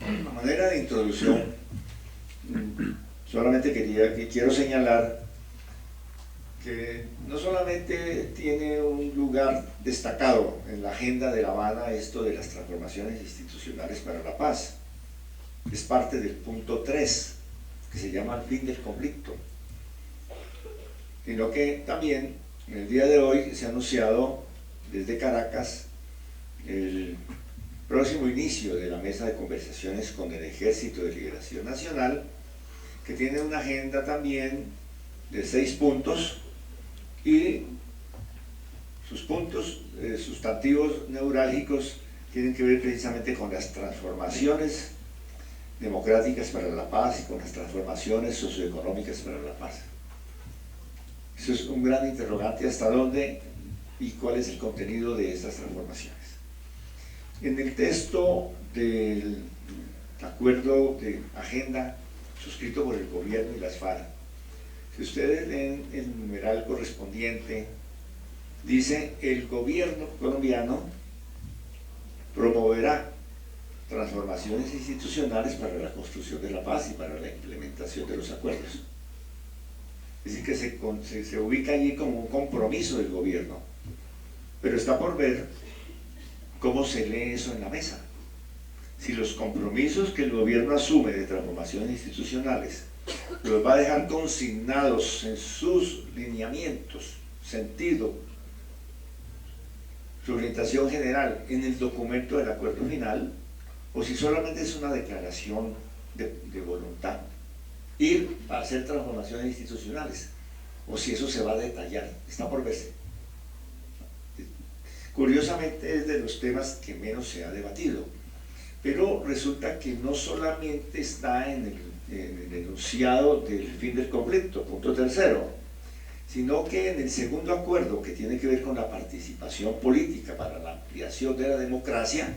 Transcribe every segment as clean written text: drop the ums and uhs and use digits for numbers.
A manera de introducción, solamente quiero señalar que no solamente tiene un lugar destacado en la agenda de La Habana esto de las transformaciones institucionales para la paz, es parte del punto 3, que se llama el fin del conflicto, sino que también en el día de hoy se ha anunciado desde Caracas el próximo inicio de la mesa de conversaciones con el Ejército de Liberación Nacional, que tiene una agenda también de 6 puntos, y sus puntos sustantivos neurálgicos tienen que ver precisamente con las transformaciones democráticas para la paz y con las transformaciones socioeconómicas para la paz. Eso es un gran interrogante, hasta dónde y cuál es el contenido de estas transformaciones. En el texto del acuerdo de agenda suscrito por el gobierno y las FARC, si ustedes leen el numeral correspondiente, dice: el gobierno colombiano promoverá transformaciones institucionales para la construcción de la paz y para la implementación de los acuerdos. Es decir, que se ubica allí como un compromiso del gobierno, pero está por ver cómo se lee eso en la mesa. Si los compromisos que el gobierno asume de transformaciones institucionales los va a dejar consignados en sus lineamientos, sentido, su orientación general en el documento del acuerdo final, o si solamente es una declaración de voluntad, ir a hacer transformaciones institucionales, o si eso se va a detallar, está por verse. Curiosamente es de los temas que menos se ha debatido, pero resulta que no solamente está en el enunciado del fin del conflicto, punto 3, sino que en el segundo acuerdo, que tiene que ver con la participación política para la ampliación de la democracia,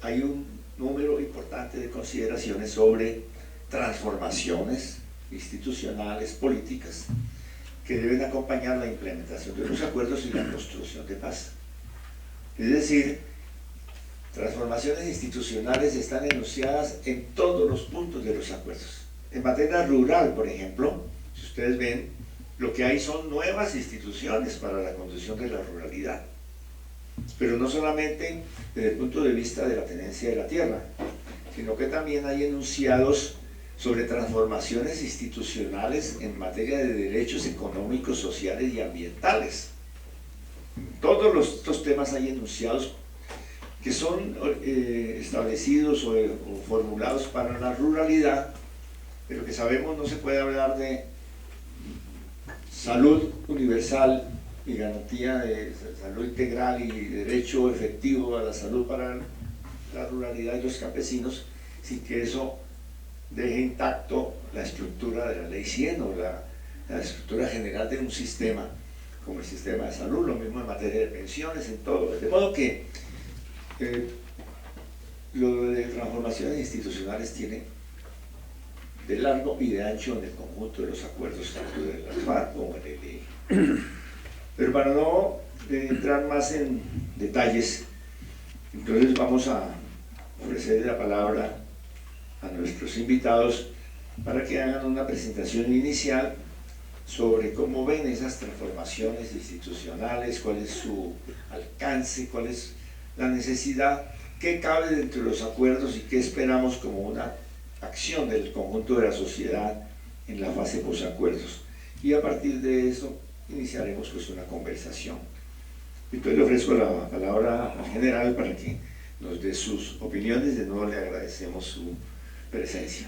hay un número importante de consideraciones sobre transformaciones institucionales, políticas, que deben acompañar la implementación de los acuerdos y la construcción de paz. Es decir, transformaciones institucionales están enunciadas en todos los puntos de los acuerdos. En materia rural, por ejemplo, si ustedes ven, lo que hay son nuevas instituciones para la conducción de la ruralidad, pero no solamente desde el punto de vista de la tenencia de la tierra, sino que también hay enunciados sobre transformaciones institucionales en materia de derechos económicos, sociales y ambientales. Todos estos temas hay enunciados que son establecidos o formulados para la ruralidad, pero que sabemos no se puede hablar de salud universal y garantía de salud integral y derecho efectivo a la salud para la ruralidad y los campesinos sin que eso deje intacto la estructura de la ley 100 o la estructura general de un sistema como el sistema de salud, lo mismo en materia de pensiones, en todo. De modo que lo de transformaciones institucionales tiene de largo y de ancho en el conjunto de los acuerdos tanto de las FARC como el ELN. Pero para no entrar más en detalles, entonces vamos a ofrecerle la palabra a nuestros invitados para que hagan una presentación inicial sobre cómo ven esas transformaciones institucionales, cuál es su alcance, cuál es la necesidad, qué cabe dentro de los acuerdos y qué esperamos como una acción del conjunto de la sociedad en la fase posacuerdos. Y a partir de eso iniciaremos pues una conversación. Entonces le ofrezco la palabra al general para que nos dé sus opiniones. De nuevo le agradecemos su presencia.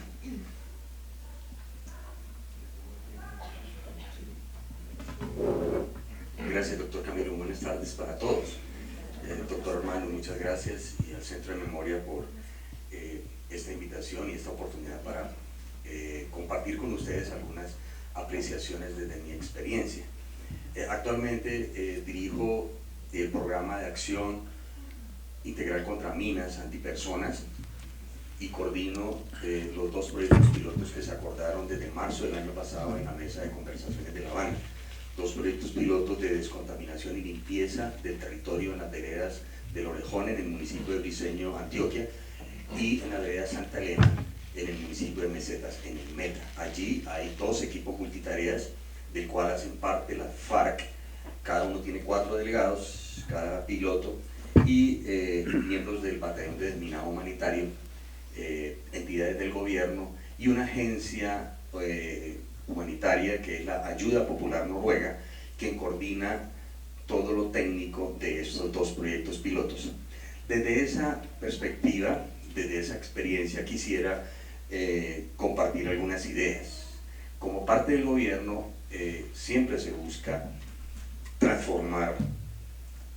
Gracias, doctor Camilo. Buenas tardes para todos. Doctor Armando, muchas gracias, y al Centro de Memoria por esta invitación y esta oportunidad para compartir con ustedes algunas apreciaciones desde mi experiencia. Actualmente dirijo el programa de acción integral contra minas antipersonas y coordino los 2 proyectos pilotos que se acordaron desde marzo del año pasado en la mesa de conversaciones de La Habana. 2 proyectos pilotos de descontaminación y limpieza del territorio en las veredas del Orejón, en el municipio de Briceño, Antioquia, y en la vereda Santa Elena, en el municipio de Mesetas, en el Meta. Allí hay 2 equipos multitareas, del cual hacen parte la FARC, cada uno tiene 4 delegados, cada piloto, y miembros del batallón de desminado humanitario, entidades del gobierno y una agencia humanitaria que es la Ayuda Popular Noruega, quien coordina todo lo técnico de estos 2 proyectos pilotos. Desde esa perspectiva, desde esa experiencia, quisiera compartir algunas ideas. Como parte del gobierno, siempre se busca transformar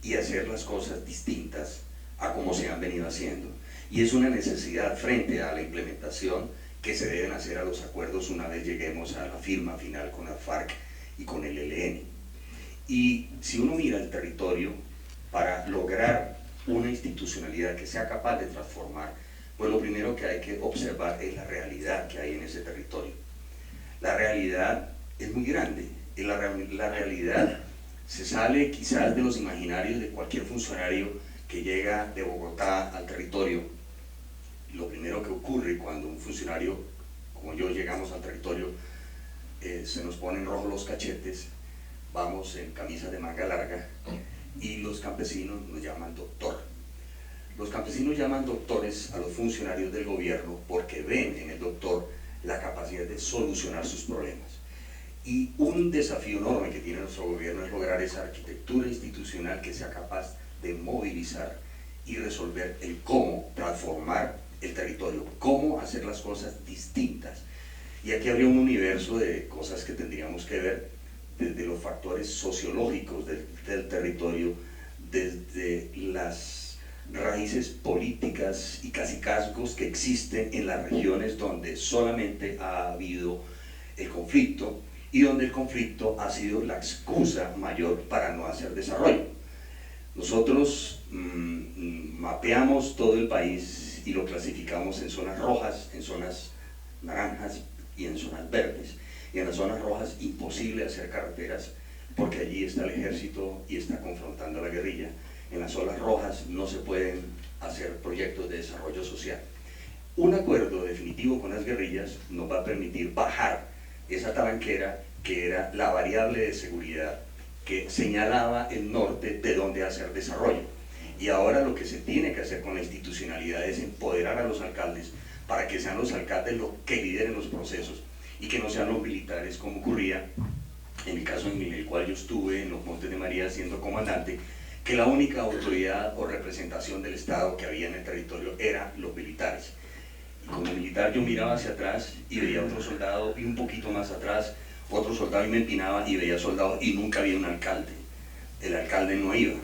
y hacer las cosas distintas a como se han venido haciendo. Y es una necesidad frente a la implementación que se deben hacer a los acuerdos una vez lleguemos a la firma final con la FARC y con el ELN. Y si uno mira el territorio, para lograr una institucionalidad que sea capaz de transformar, pues lo primero que hay que observar es la realidad que hay en ese territorio. La realidad es muy grande, y la realidad se sale quizás de los imaginarios de cualquier funcionario que llega de Bogotá al territorio. Lo primero que ocurre cuando un funcionario como yo llegamos al territorio, se nos ponen rojos los cachetes, vamos en camisas de manga larga y los campesinos nos llaman doctor. Los campesinos llaman doctores a los funcionarios del gobierno porque ven en el doctor la capacidad de solucionar sus problemas. Y un desafío enorme que tiene nuestro gobierno es lograr esa arquitectura institucional que sea capaz de movilizar y resolver el cómo transformar el territorio, cómo hacer las cosas distintas. Y aquí habría un universo de cosas que tendríamos que ver, desde los factores sociológicos del territorio, desde las raíces políticas y cacicazgos que existen en las regiones donde solamente ha habido el conflicto y donde el conflicto ha sido la excusa mayor para no hacer desarrollo. Nosotros mapeamos todo el país y lo clasificamos en zonas rojas, en zonas naranjas y en zonas verdes. Y en las zonas rojas imposible hacer carreteras porque allí está el ejército y está confrontando a la guerrilla. En las zonas rojas no se pueden hacer proyectos de desarrollo social. Un acuerdo definitivo con las guerrillas nos va a permitir bajar esa talanquera que era la variable de seguridad que señalaba el norte de dónde hacer desarrollo. Y ahora lo que se tiene que hacer con la institucionalidad es empoderar a los alcaldes para que sean los alcaldes los que lideren los procesos y que no sean los militares como ocurría en el caso en el cual yo estuve en los Montes de María siendo comandante, que la única autoridad o representación del Estado que había en el territorio eran los militares. Y como militar yo miraba hacia atrás y veía otro soldado y un poquito más atrás otro soldado y me empinaba y veía soldados y nunca había un alcalde. El alcalde no iba.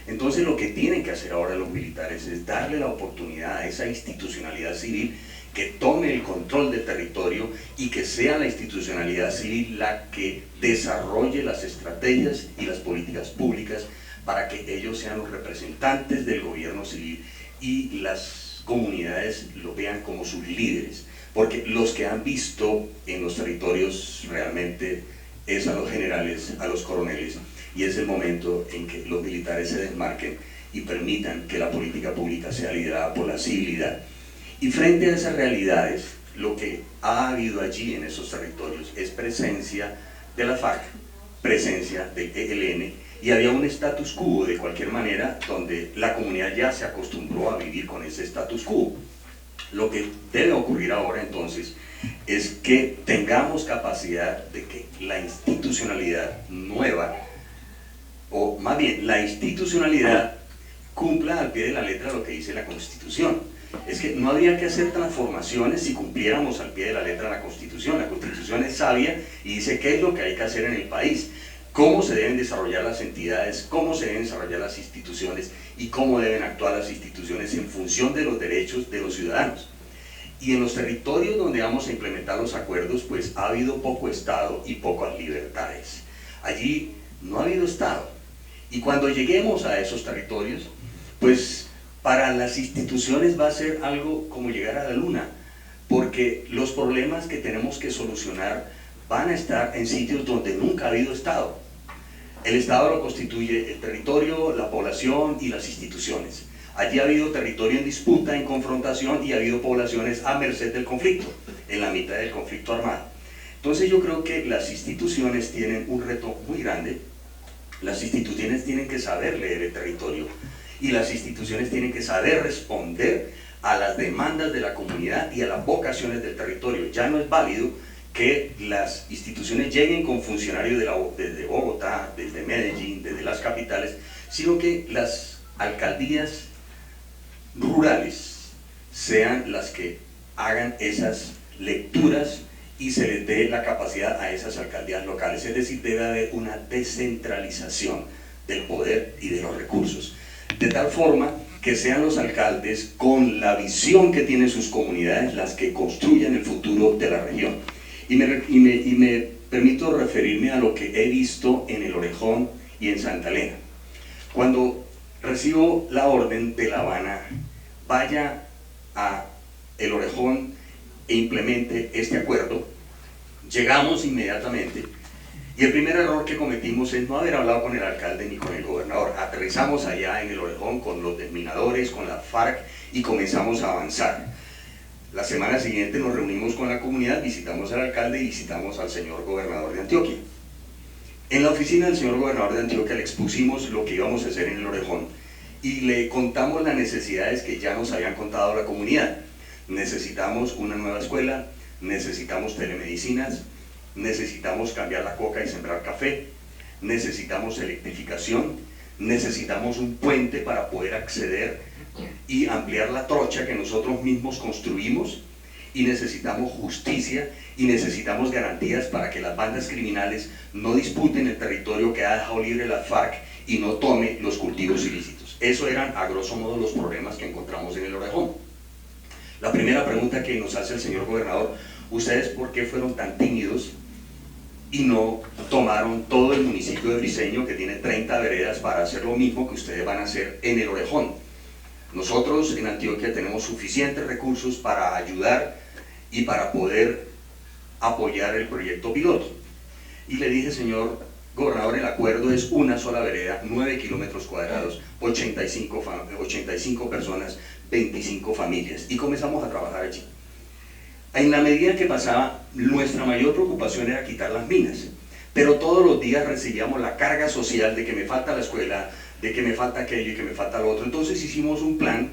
Entonces lo que tienen que hacer ahora los militares es darle la oportunidad a esa institucionalidad civil que tome el control del territorio y que sea la institucionalidad civil la que desarrolle las estrategias y las políticas públicas para que ellos sean los representantes del gobierno civil y las comunidades lo vean como sus líderes. Porque los que han visto en los territorios realmente es a los generales, a los coroneles, y es el momento en que los militares se desmarquen y permitan que la política pública sea liderada por la civilidad. Y frente a esas realidades, lo que ha habido allí en esos territorios es presencia de la FARC, presencia del ELN, y había un status quo de cualquier manera donde la comunidad ya se acostumbró a vivir con ese status quo. Lo que debe ocurrir ahora entonces es que tengamos capacidad de que la institucionalidad nueva, o más bien la institucionalidad, cumpla al pie de la letra lo que dice la Constitución. Es que no habría que hacer transformaciones si cumpliéramos al pie de la letra la Constitución. La Constitución es sabia y dice qué es lo que hay que hacer en el país, cómo se deben desarrollar las entidades, cómo se deben desarrollar las instituciones y cómo deben actuar las instituciones en función de los derechos de los ciudadanos. Y en los territorios donde vamos a implementar los acuerdos, pues ha habido poco Estado y pocas libertades. Allí no ha habido Estado. Y cuando lleguemos a esos territorios, pues para las instituciones va a ser algo como llegar a la luna, porque los problemas que tenemos que solucionar van a estar en sitios donde nunca ha habido Estado. El Estado lo constituye el territorio, la población y las instituciones. Allí ha habido territorio en disputa, en confrontación, y ha habido poblaciones a merced del conflicto, en la mitad del conflicto armado. Entonces yo creo que las instituciones tienen un reto muy grande. Las instituciones tienen que saber leer el territorio y las instituciones tienen que saber responder a las demandas de la comunidad y a las vocaciones del territorio. Ya no es válido que las instituciones lleguen con funcionarios desde Bogotá, desde Medellín, desde las capitales, sino que las alcaldías rurales sean las que hagan esas lecturas y se les dé la capacidad a esas alcaldías locales. Es decir, debe haber una descentralización del poder y de los recursos, de tal forma que sean los alcaldes, con la visión que tienen sus comunidades, las que construyan el futuro de la región. Y me permito referirme a lo que he visto en El Orejón y en Santa Elena. Cuando recibo la orden de La Habana, vaya a El Orejón e implemente este acuerdo, llegamos inmediatamente, y el primer error que cometimos es no haber hablado con el alcalde ni con el gobernador. Aterrizamos allá en El Orejón con los desminadores, con la FARC, y comenzamos a avanzar. La semana siguiente nos reunimos con la comunidad, visitamos al alcalde y visitamos al señor gobernador de Antioquia. En la oficina del señor gobernador de Antioquia le expusimos lo que íbamos a hacer en El Orejón y le contamos las necesidades que ya nos habían contado la comunidad. Necesitamos una nueva escuela, necesitamos telemedicinas, necesitamos cambiar la coca y sembrar café, necesitamos electrificación, necesitamos un puente para poder acceder y ampliar la trocha que nosotros mismos construimos, y necesitamos justicia y necesitamos garantías para que las bandas criminales no disputen el territorio que ha dejado libre la FARC y no tome los cultivos ilícitos. Eso eran a grosso modo los problemas que encontramos en El Orejón. La primera pregunta que nos hace el señor gobernador: ¿ustedes por qué fueron tan tímidos y no tomaron todo el municipio de Briceño, que tiene 30 veredas, para hacer lo mismo que ustedes van a hacer en El Orejón? Nosotros en Antioquia tenemos suficientes recursos para ayudar y para poder apoyar el proyecto piloto. Y le dije: señor gobernador, el acuerdo es una sola vereda, 9 kilómetros cuadrados, 85 personas, 25 familias. Y comenzamos a trabajar allí. En la medida que pasaba, nuestra mayor preocupación era quitar las minas, pero todos los días recibíamos la carga social de que me falta la escuela, de que me falta aquello y que me falta lo otro. Entonces hicimos un plan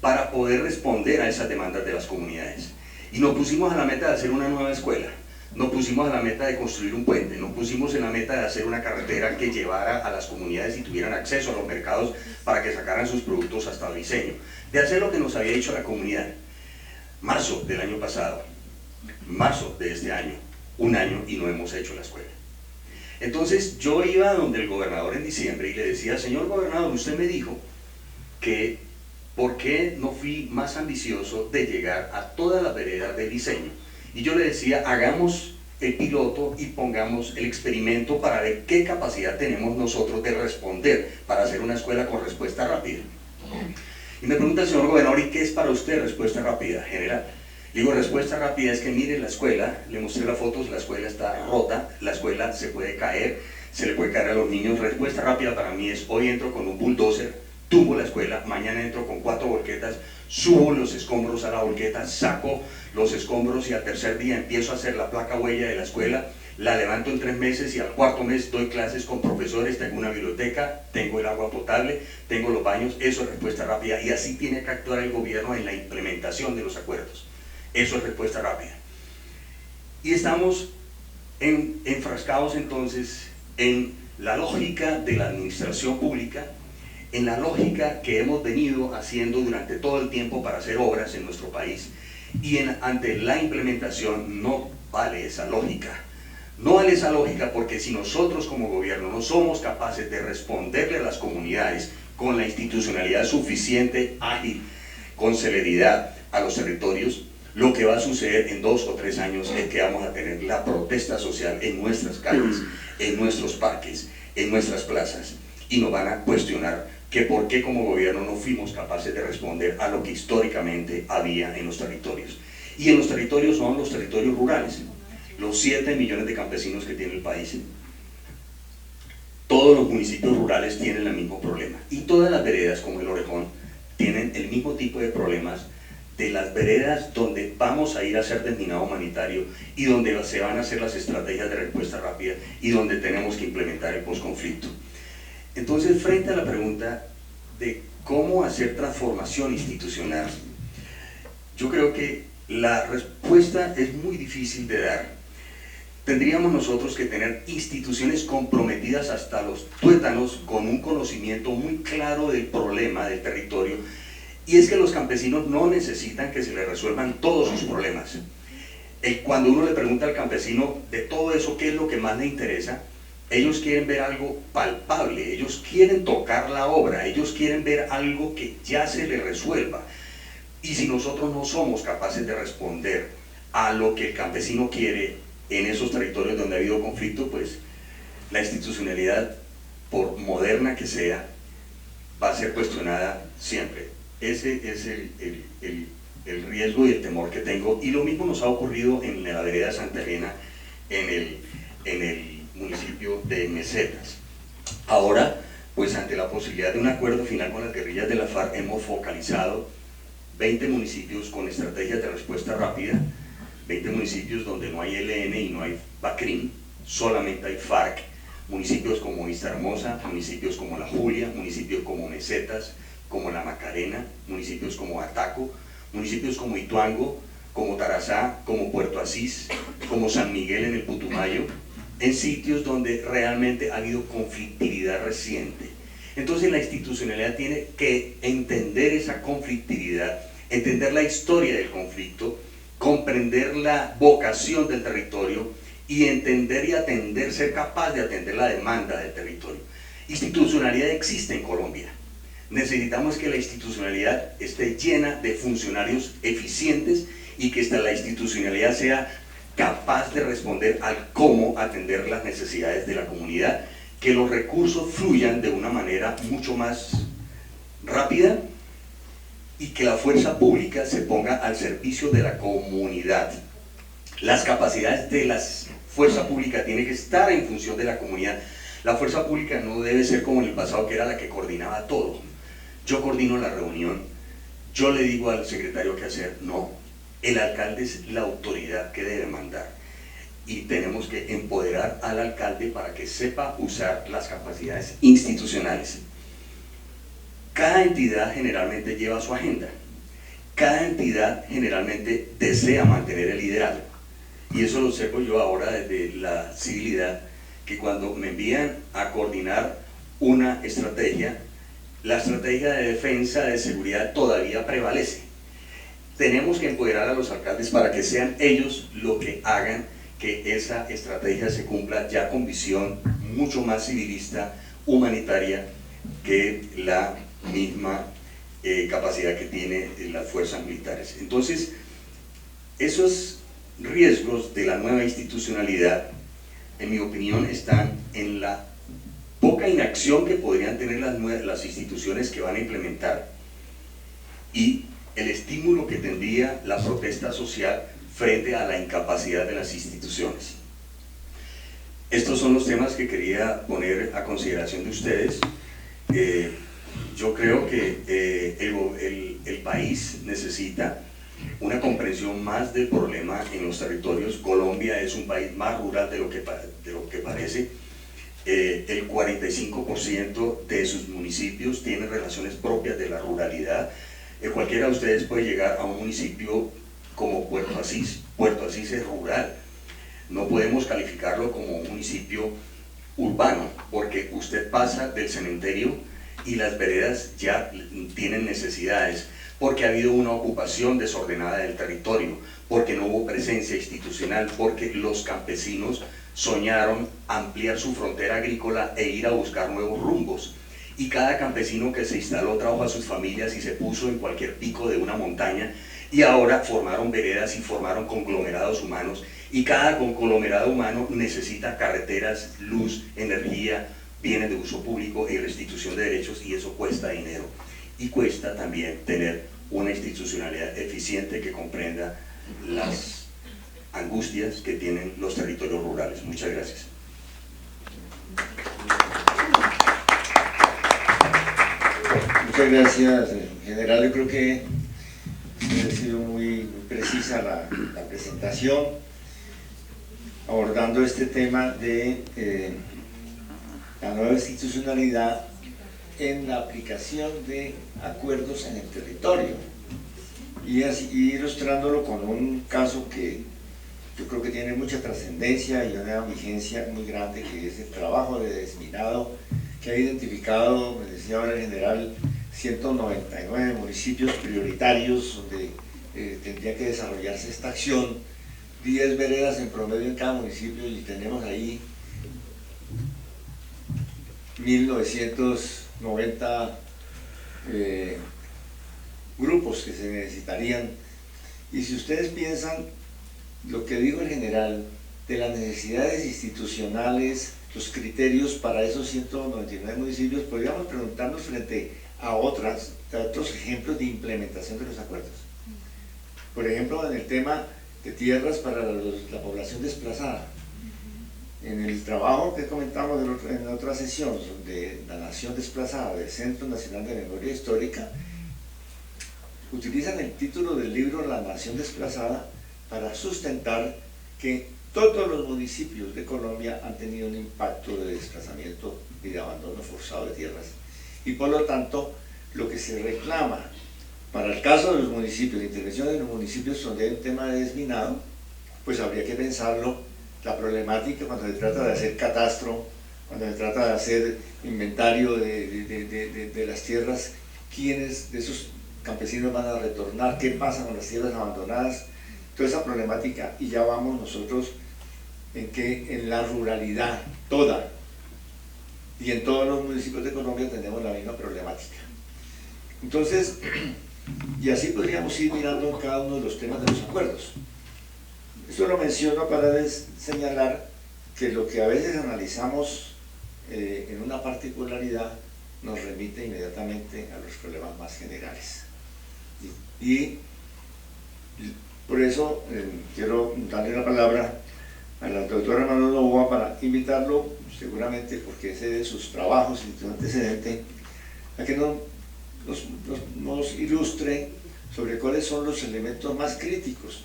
para poder responder a esas demandas de las comunidades, y nos pusimos a la meta de hacer una nueva escuela, nos pusimos a la meta de construir un puente, nos pusimos en la meta de hacer una carretera que llevara a las comunidades y tuvieran acceso a los mercados para que sacaran sus productos hasta Briceño, de hacer lo que nos había dicho la comunidad. Marzo del año pasado, marzo de este año, un año y no hemos hecho la escuela. Entonces yo iba donde el gobernador en diciembre y le decía: señor gobernador, usted me dijo que por qué no fui más ambicioso de llegar a todas las veredas de Briceño. Y yo le decía: hagamos el piloto y pongamos el experimento para ver qué capacidad tenemos nosotros de responder para hacer una escuela con respuesta rápida. Y me pregunta el señor gobernador: ¿y qué es para usted respuesta rápida, general? Le digo: respuesta rápida es que mire la escuela, le mostré las fotos, la escuela está rota, la escuela se puede caer, se le puede caer a los niños. Respuesta rápida para mí es: hoy entro con un bulldozer, tumbo la escuela, mañana entro con 4 volquetas, subo los escombros a la volqueta, saco los escombros y al tercer día empiezo a hacer la placa huella de la escuela, la levanto en 3 meses y al 4.º mes doy clases con profesores, tengo una biblioteca, tengo el agua potable, tengo los baños. Eso es respuesta rápida, y así tiene que actuar el gobierno en la implementación de los acuerdos. Eso es respuesta rápida. Y estamos enfrascados entonces en la lógica de la administración pública, en la lógica que hemos venido haciendo durante todo el tiempo para hacer obras en nuestro país, y ante la implementación no vale esa lógica. No vale esa lógica, porque si nosotros como gobierno no somos capaces de responderle a las comunidades con la institucionalidad suficiente, ágil, con celeridad a los territorios, lo que va a suceder en 2 o 3 años es que vamos a tener la protesta social en nuestras calles, en nuestros parques, en nuestras plazas, y nos van a cuestionar que por qué como gobierno no fuimos capaces de responder a lo que históricamente había en los territorios. Y en los territorios son los territorios rurales, los 7 millones de campesinos que tiene el país. Todos los municipios rurales tienen el mismo problema, y todas las veredas como El Orejón tienen el mismo tipo de problemas de las veredas donde vamos a ir a hacer desminado humanitario y donde se van a hacer las estrategias de respuesta rápida y donde tenemos que implementar el posconflicto. Entonces, frente a la pregunta de cómo hacer transformación institucional, yo creo que la respuesta es muy difícil de dar. Tendríamos nosotros que tener instituciones comprometidas hasta los tuétanos con un conocimiento muy claro del problema del territorio, y es que los campesinos no necesitan que se les resuelvan todos sus problemas. Cuando uno le pregunta al campesino de todo eso, ¿qué es lo que más le interesa? Ellos quieren ver algo palpable, ellos quieren tocar la obra, ellos quieren ver algo que ya se les resuelva. Y si nosotros no somos capaces de responder a lo que el campesino quiere en esos territorios donde ha habido conflicto, pues la institucionalidad, por moderna que sea, va a ser cuestionada siempre. Ese es el riesgo y el temor que tengo, y lo mismo nos ha ocurrido en la vereda Santa Elena, en el municipio de Mesetas. Ahora, pues ante la posibilidad de un acuerdo final con las guerrillas de la FARC, hemos focalizado 20 municipios con estrategias de respuesta rápida, 20 municipios donde no hay ELN y no hay BACRIM, solamente hay FARC, municipios como Vista Hermosa, municipios como La Julia, municipios como Mesetas, como La Macarena, municipios como Ataco, municipios como Ituango, como Tarazá, como Puerto Asís, como San Miguel en el Putumayo, en sitios donde realmente ha habido conflictividad reciente. Entonces la institucionalidad tiene que entender esa conflictividad, entender la historia del conflicto, comprender la vocación del territorio y entender y atender, ser capaz de atender la demanda del territorio. Institucionalidad existe en Colombia. Necesitamos que la institucionalidad esté llena de funcionarios eficientes y que la institucionalidad sea capaz de responder al cómo atender las necesidades de la comunidad, que los recursos fluyan de una manera mucho más rápida y que la fuerza pública se ponga al servicio de la comunidad. Las capacidades de la fuerza pública tienen que estar en función de la comunidad. La fuerza pública no debe ser como en el pasado, que era la que coordinaba todo. Yo coordino la reunión, yo le digo al secretario qué hacer. No, el alcalde es la autoridad que debe mandar, y tenemos que empoderar al alcalde para que sepa usar las capacidades institucionales. Cada entidad generalmente lleva su agenda, cada entidad generalmente desea mantener el liderazgo, y eso lo observo yo ahora desde la civilidad, que cuando me envían a coordinar una estrategia, la estrategia de defensa, de seguridad todavía prevalece. Tenemos que empoderar a los alcaldes para que sean ellos los que hagan que esa estrategia se cumpla, ya con visión mucho más civilista, humanitaria, que la misma capacidad que tienen las fuerzas militares. Entonces, esos riesgos de la nueva institucionalidad, en mi opinión, están en la poca inacción que podrían tener las instituciones que van a implementar, y el estímulo que tendría la protesta social frente a la incapacidad de las instituciones. Estos son los temas que quería poner a consideración de ustedes. Yo creo que el país necesita una comprensión más del problema en los territorios. Colombia es un país más rural de lo que parece. El 45% de sus municipios tienen relaciones propias de la ruralidad. Cualquiera de ustedes puede llegar a un municipio como Puerto Asís. Puerto Asís es rural, no podemos calificarlo como un municipio urbano, porque usted pasa del cementerio y las veredas ya tienen necesidades, porque ha habido una ocupación desordenada del territorio, porque no hubo presencia institucional, porque los campesinos soñaron ampliar su frontera agrícola e ir a buscar nuevos rumbos. Y cada campesino que se instaló trajo a sus familias y se puso en cualquier pico de una montaña, y ahora formaron veredas y formaron conglomerados humanos, y cada conglomerado humano necesita carreteras, luz, energía, bienes de uso público y restitución de derechos, y eso cuesta dinero. Y cuesta también tener una institucionalidad eficiente que comprenda las angustias que tienen los territorios rurales. Muchas gracias. Muchas Muchas gracias, general. Yo creo que ha sido muy precisa la presentación, abordando este tema de la nueva institucionalidad en la aplicación de acuerdos en el territorio, y ilustrándolo con un caso que yo creo que tiene mucha trascendencia y una vigencia muy grande, que es el trabajo de desminado, que ha identificado, me decía ahora el general, 199 municipios prioritarios donde tendría que desarrollarse esta acción, 10 veredas en promedio en cada municipio, y tenemos ahí 1990 grupos que se necesitarían. Y si ustedes piensan lo que dijo el general de las necesidades institucionales, los criterios para esos 199 municipios, podríamos preguntarnos frente a otros ejemplos de implementación de los acuerdos. Por ejemplo, en el tema de tierras para la población desplazada. En el trabajo que comentamos en otra sesión de la nación desplazada del Centro Nacional de Memoria Histórica, utilizan el título del libro La Nación Desplazada para sustentar que todos los municipios de Colombia han tenido un impacto de desplazamiento y de abandono forzado de tierras, y por lo tanto lo que se reclama para el caso de los municipios, de intervención en los municipios donde hay un tema de desminado, pues habría que pensarlo, la problemática cuando se trata de hacer catastro, cuando se trata de hacer inventario de las tierras, quiénes de esos campesinos van a retornar, qué pasa con las tierras abandonadas, toda esa problemática. Y ya vamos nosotros en que en la ruralidad toda y en todos los municipios de Colombia tenemos la misma problemática. Entonces, y así podríamos ir mirando en cada uno de los temas de los acuerdos. Esto lo menciono para señalar que lo que a veces analizamos en una particularidad nos remite inmediatamente a los problemas más generales. Y por eso quiero darle la palabra a la doctora Manuel Novoa para invitarlo, seguramente porque ese de sus trabajos y su antecedente, a que nos ilustre sobre cuáles son los elementos más críticos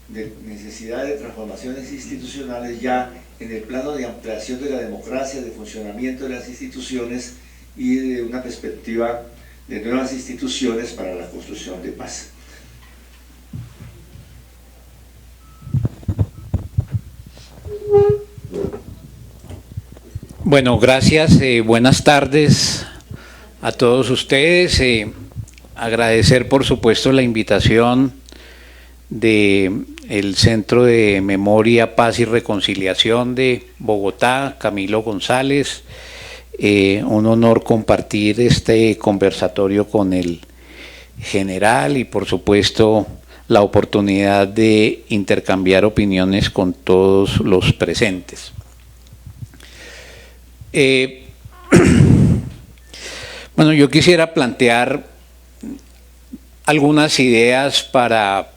de necesidad de transformaciones institucionales ya en el plano de ampliación de la democracia, de funcionamiento de las instituciones y de una perspectiva de nuevas instituciones para la construcción de paz. Bueno, gracias, buenas tardes a todos ustedes. Agradecer por supuesto la invitación del Centro de Memoria, Paz y Reconciliación de Bogotá, Camilo González. Un honor compartir este conversatorio con el general y por supuesto la oportunidad de intercambiar opiniones con todos los presentes. Bueno, yo quisiera plantear algunas ideas para,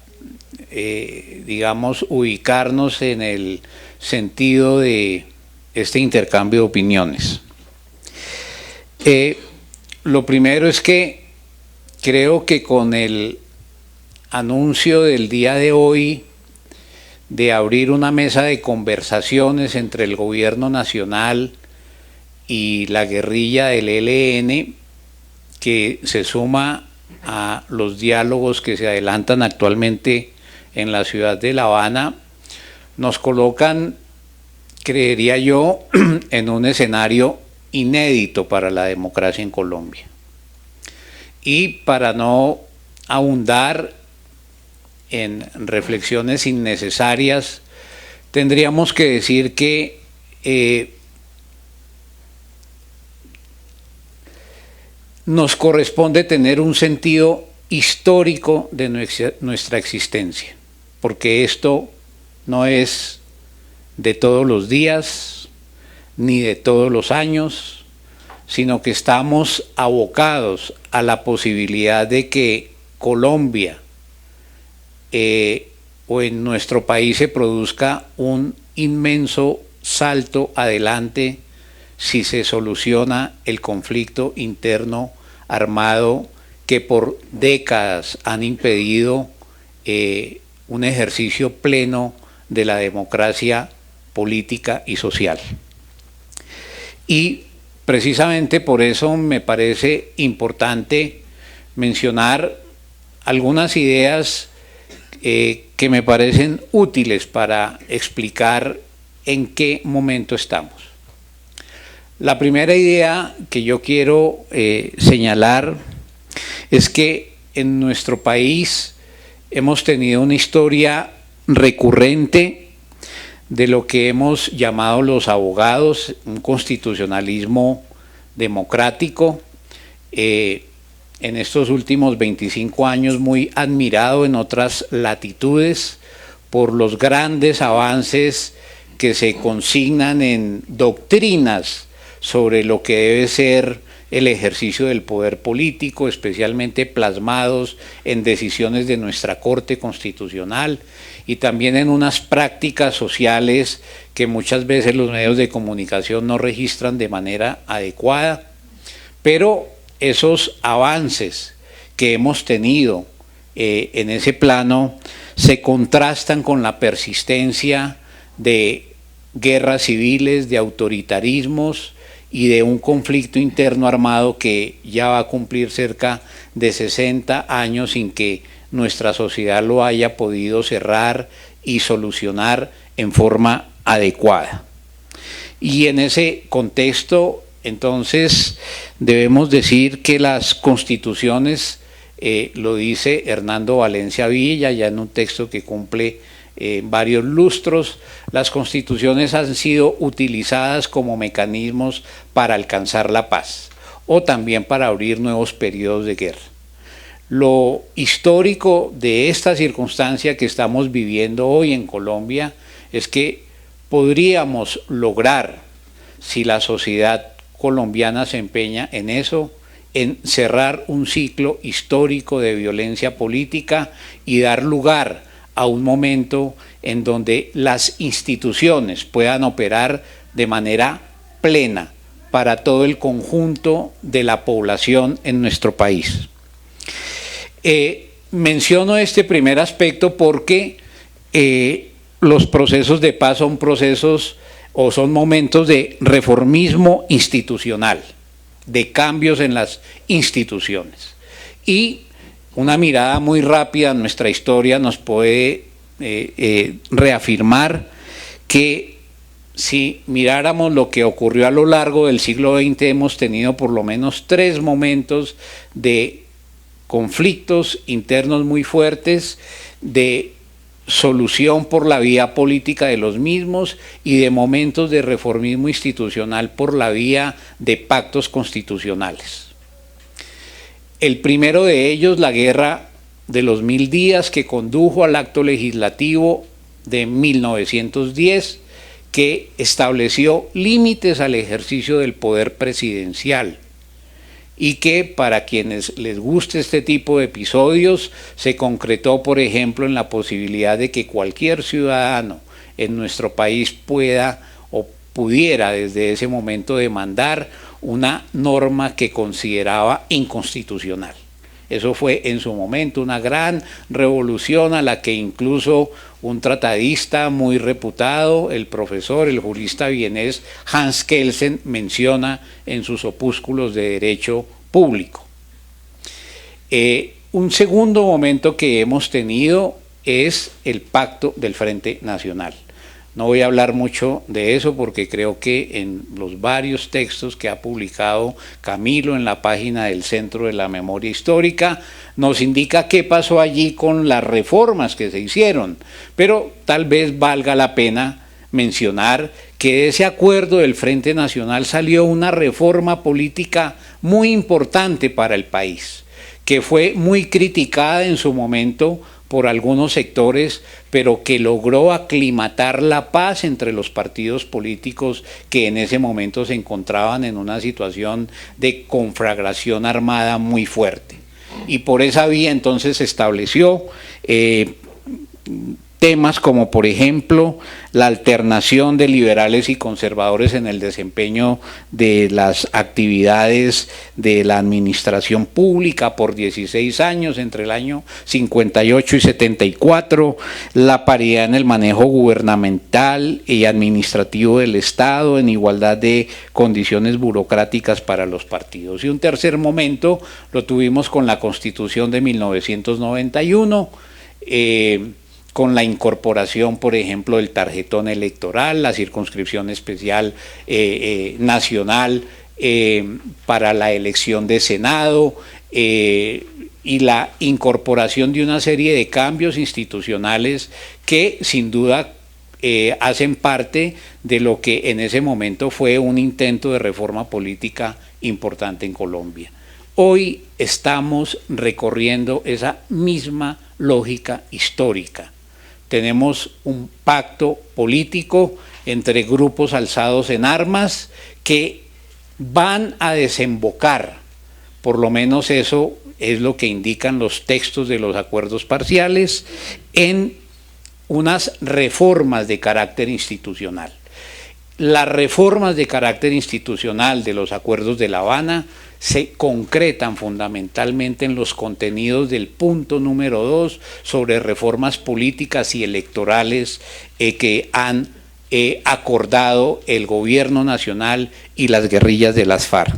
digamos, ubicarnos en el sentido de este intercambio de opiniones. Lo primero es que creo que con el anuncio del día de hoy de abrir una mesa de conversaciones entre el gobierno nacional y la guerrilla del ELN, que se suma a los diálogos que se adelantan actualmente en la ciudad de La Habana, nos colocan, creería yo, en un escenario inédito para la democracia en Colombia. Y para no ahondar en reflexiones innecesarias, tendríamos que decir que nos corresponde tener un sentido histórico de nuestra existencia, porque esto no es de todos los días, ni de todos los años, sino que estamos abocados a la posibilidad de que Colombia o en nuestro país se produzca un inmenso salto adelante si se soluciona el conflicto interno armado que por décadas han impedido un ejercicio pleno de la democracia política y social. Y precisamente por eso me parece importante mencionar algunas ideas que me parecen útiles para explicar en qué momento estamos. La primera idea que yo quiero señalar es que en nuestro país hemos tenido una historia recurrente de lo que hemos llamado los abogados, un constitucionalismo democrático, en estos últimos 25 años muy admirado en otras latitudes por los grandes avances que se consignan en doctrinas sobre lo que debe ser el ejercicio del poder político, especialmente plasmados en decisiones de nuestra Corte Constitucional y también en unas prácticas sociales que muchas veces los medios de comunicación no registran de manera adecuada. Pero esos avances que hemos tenido en ese plano se contrastan con la persistencia de guerras civiles, de autoritarismos y de un conflicto interno armado que ya va a cumplir cerca de 60 años sin que nuestra sociedad lo haya podido cerrar y solucionar en forma adecuada. Y en ese contexto, entonces, debemos decir que las constituciones, lo dice Hernando Valencia Villa, ya en un texto que cumple varios lustros, las constituciones han sido utilizadas como mecanismos para alcanzar la paz o también para abrir nuevos periodos de guerra. Lo histórico de esta circunstancia que estamos viviendo hoy en Colombia es que podríamos lograr, si la sociedad colombiana se empeña en eso, en cerrar un ciclo histórico de violencia política y dar lugar a un momento en donde las instituciones puedan operar de manera plena para todo el conjunto de la población en nuestro país. Menciono este primer aspecto porque los procesos de paz son procesos o son momentos de reformismo institucional, de cambios en las instituciones. Y una mirada muy rápida a nuestra historia nos puede reafirmar que si miráramos lo que ocurrió a lo largo del siglo XX, hemos tenido por lo menos 3 momentos de conflictos internos muy fuertes, de solución por la vía política de los mismos y de momentos de reformismo institucional por la vía de pactos constitucionales. El primero de ellos, la guerra de los 1000 días, que condujo al acto legislativo de 1910, que estableció límites al ejercicio del poder presidencial y que, para quienes les guste este tipo de episodios, se concretó, por ejemplo, en la posibilidad de que cualquier ciudadano en nuestro país pueda o pudiera desde ese momento demandar una norma que consideraba inconstitucional. Eso fue en su momento una gran revolución a la que incluso un tratadista muy reputado, el profesor, el jurista vienés Hans Kelsen, menciona en sus opúsculos de derecho público. Un segundo momento que hemos tenido es el pacto del Frente Nacional. No voy a hablar mucho de eso porque creo que en los varios textos que ha publicado Camilo en la página del Centro de la Memoria Histórica nos indica qué pasó allí con las reformas que se hicieron, pero tal vez valga la pena mencionar que de ese acuerdo del Frente Nacional salió una reforma política muy importante para el país, que fue muy criticada en su momento por algunos sectores, pero que logró aclimatar la paz entre los partidos políticos que en ese momento se encontraban en una situación de conflagración armada muy fuerte. Y por esa vía entonces se estableció temas como por ejemplo la alternación de liberales y conservadores en el desempeño de las actividades de la administración pública por 16 años entre el año 58 y 74, la paridad en el manejo gubernamental y administrativo del Estado en igualdad de condiciones burocráticas para los partidos. Y un tercer momento lo tuvimos con la Constitución de 1991, con la incorporación, por ejemplo, del tarjetón electoral, la circunscripción especial nacional para la elección de Senado y la incorporación de una serie de cambios institucionales que sin duda hacen parte de lo que en ese momento fue un intento de reforma política importante en Colombia. Hoy estamos recorriendo esa misma lógica histórica. Tenemos un pacto político entre grupos alzados en armas que van a desembocar, por lo menos eso es lo que indican los textos de los acuerdos parciales, en unas reformas de carácter institucional. Las reformas de carácter institucional de los acuerdos de La Habana se concretan fundamentalmente en los contenidos del punto número 2 sobre reformas políticas y electorales que han acordado el gobierno nacional y las guerrillas de las FARC.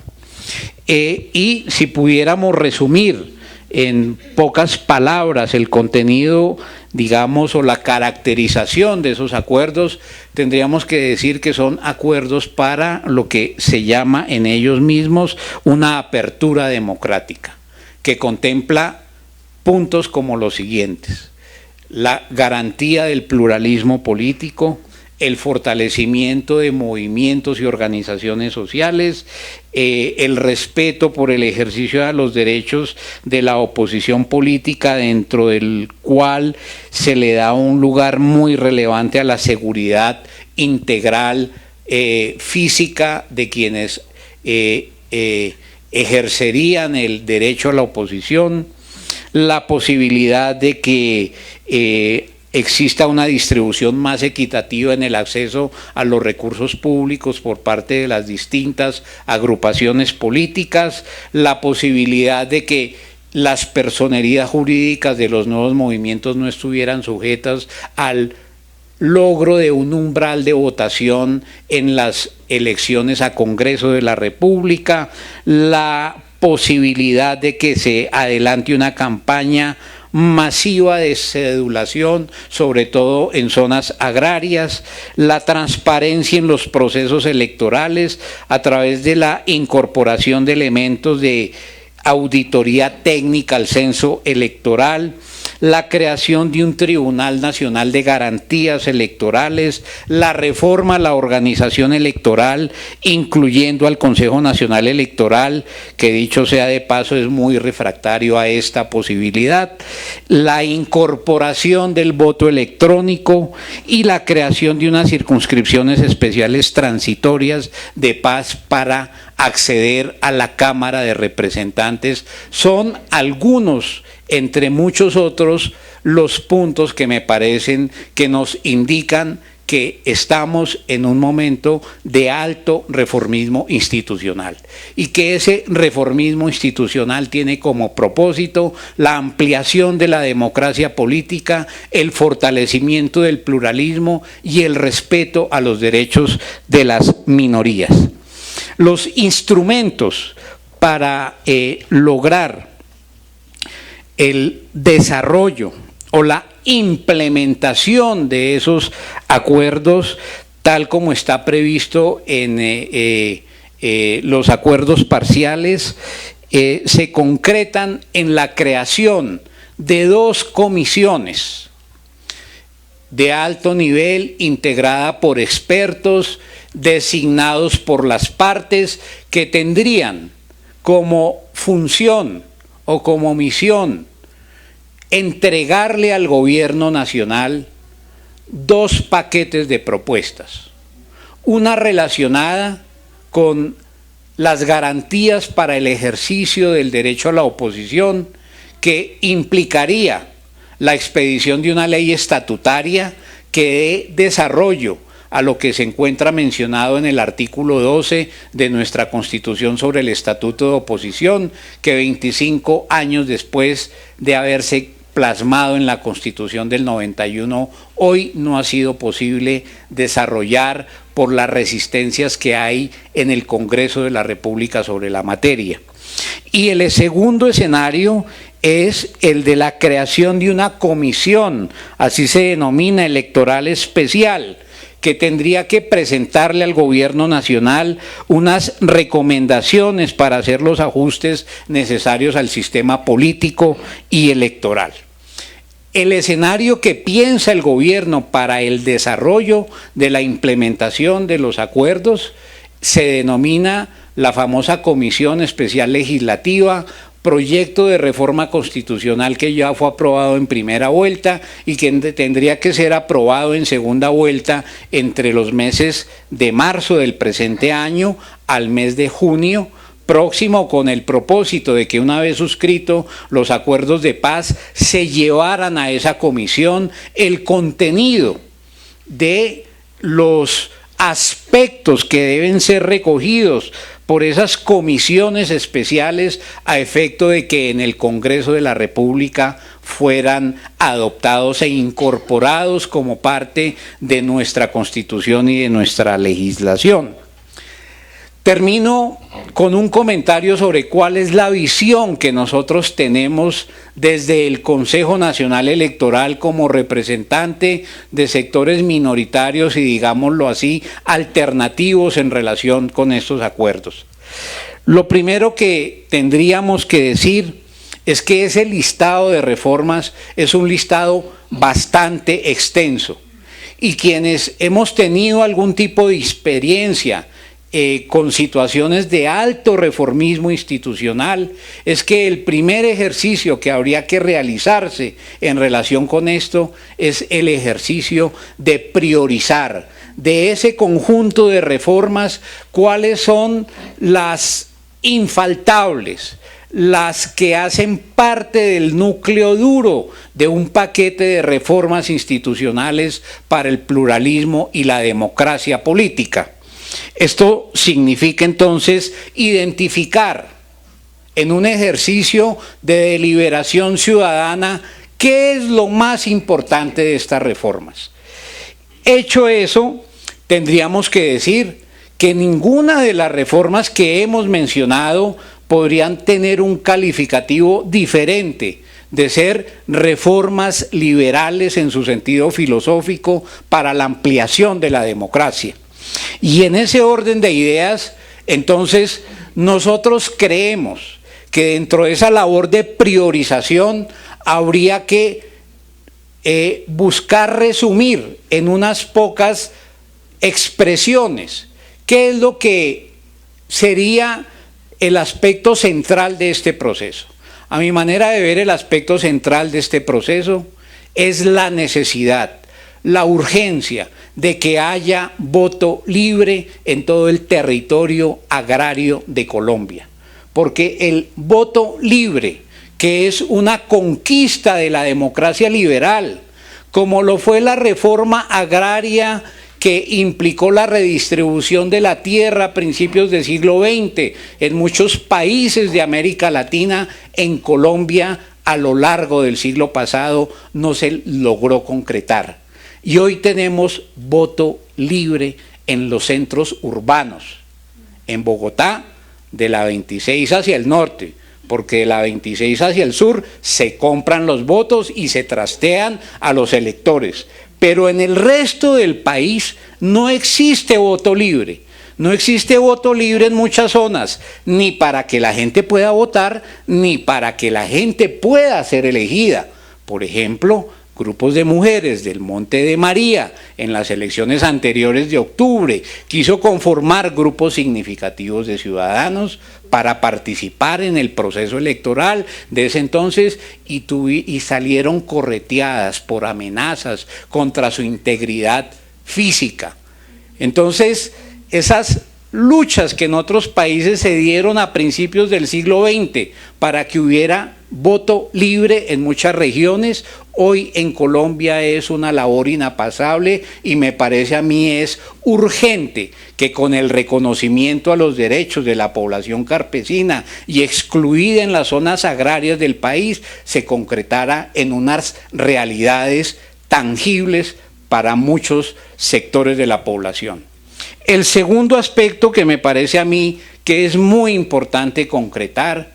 Y si pudiéramos resumir en pocas palabras el contenido, digamos, o la caracterización de esos acuerdos, tendríamos que decir que son acuerdos para lo que se llama en ellos mismos una apertura democrática, que contempla puntos como los siguientes: la garantía del pluralismo político, el fortalecimiento de movimientos y organizaciones sociales, el respeto por el ejercicio de los derechos de la oposición política, dentro del cual se le da un lugar muy relevante a la seguridad integral física de quienes ejercerían el derecho a la oposición, la posibilidad de que exista una distribución más equitativa en el acceso a los recursos públicos por parte de las distintas agrupaciones políticas, la posibilidad de que las personerías jurídicas de los nuevos movimientos no estuvieran sujetas al logro de un umbral de votación en las elecciones a Congreso de la República, la posibilidad de que se adelante una campaña masiva de cedulación, sobre todo en zonas agrarias, la transparencia en los procesos electorales a través de la incorporación de elementos de auditoría técnica al censo electoral, la creación de un Tribunal Nacional de Garantías Electorales, la reforma a la organización electoral, incluyendo al Consejo Nacional Electoral, que dicho sea de paso es muy refractario a esta posibilidad, la incorporación del voto electrónico y la creación de unas circunscripciones especiales transitorias de paz para acceder a la Cámara de Representantes. Son algunos, entre muchos otros, los puntos que me parecen que nos indican que estamos en un momento de alto reformismo institucional y que ese reformismo institucional tiene como propósito la ampliación de la democracia política, el fortalecimiento del pluralismo y el respeto a los derechos de las minorías. Los instrumentos para lograr el desarrollo o la implementación de esos acuerdos, tal como está previsto en los acuerdos parciales, se concretan en la creación de 2 comisiones de alto nivel integrada por expertos designados por las partes, que tendrían como función o como misión entregarle al gobierno nacional 2 paquetes de propuestas, una relacionada con las garantías para el ejercicio del derecho a la oposición, que implicaría la expedición de una ley estatutaria que dé desarrollo a lo que se encuentra mencionado en el artículo 12 de nuestra Constitución sobre el Estatuto de Oposición, que 25 años después de haberse plasmado en la Constitución del 91, hoy no ha sido posible desarrollar por las resistencias que hay en el Congreso de la República sobre la materia. Y el segundo escenario es el de la creación de una comisión, así se denomina, electoral especial, que tendría que presentarle al gobierno nacional unas recomendaciones para hacer los ajustes necesarios al sistema político y electoral. El escenario que piensa el gobierno para el desarrollo de la implementación de los acuerdos se denomina la famosa Comisión Especial Legislativa, proyecto de reforma constitucional que ya fue aprobado en primera vuelta y que tendría que ser aprobado en segunda vuelta entre los meses de marzo del presente año al mes de junio próximo, con el propósito de que una vez suscrito los acuerdos de paz se llevaran a esa comisión el contenido de los aspectos que deben ser recogidos por esas comisiones especiales a efecto de que en el Congreso de la República fueran adoptados e incorporados como parte de nuestra Constitución y de nuestra legislación. Termino con un comentario sobre cuál es la visión que nosotros tenemos desde el Consejo Nacional Electoral como representante de sectores minoritarios y, digámoslo así, alternativos en relación con estos acuerdos. Lo primero que tendríamos que decir es que ese listado de reformas es un listado bastante extenso y quienes hemos tenido algún tipo de experiencia con situaciones de alto reformismo institucional, es que el primer ejercicio que habría que realizarse en relación con esto es el ejercicio de priorizar de ese conjunto de reformas cuáles son las infaltables, las que hacen parte del núcleo duro de un paquete de reformas institucionales para el pluralismo y la democracia política. Esto significa entonces identificar en un ejercicio de deliberación ciudadana qué es lo más importante de estas reformas. Hecho eso, tendríamos que decir que ninguna de las reformas que hemos mencionado podrían tener un calificativo diferente de ser reformas liberales en su sentido filosófico para la ampliación de la democracia. Y en ese orden de ideas, entonces, nosotros creemos que dentro de esa labor de priorización habría que buscar resumir en unas pocas expresiones qué es lo que sería el aspecto central de este proceso. A mi manera de ver, el aspecto central de este proceso es la necesidad, la urgencia de que haya voto libre en todo el territorio agrario de Colombia. Porque el voto libre, que es una conquista de la democracia liberal, como lo fue la reforma agraria que implicó la redistribución de la tierra a principios del siglo XX en muchos países de América Latina, en Colombia a lo largo del siglo pasado no se logró concretar. Y hoy tenemos voto libre en los centros urbanos, en Bogotá, de la 26 hacia el norte, porque de la 26 hacia el sur se compran los votos y se trastean a los electores. Pero en el resto del país no existe voto libre. No existe voto libre en muchas zonas, ni para que la gente pueda votar, ni para que la gente pueda ser elegida. Por ejemplo, grupos de mujeres del Monte de María, en las elecciones anteriores de octubre, quiso conformar grupos significativos de ciudadanos para participar en el proceso electoral de ese entonces y salieron correteadas por amenazas contra su integridad física. Entonces, esas luchas que en otros países se dieron a principios del siglo XX para que hubiera voto libre en muchas regiones. Hoy en Colombia es una labor inapasable y me parece a mí es urgente que con el reconocimiento a los derechos de la población campesina y excluida en las zonas agrarias del país se concretara en unas realidades tangibles para muchos sectores de la población. El segundo aspecto que me parece a mí que es muy importante concretar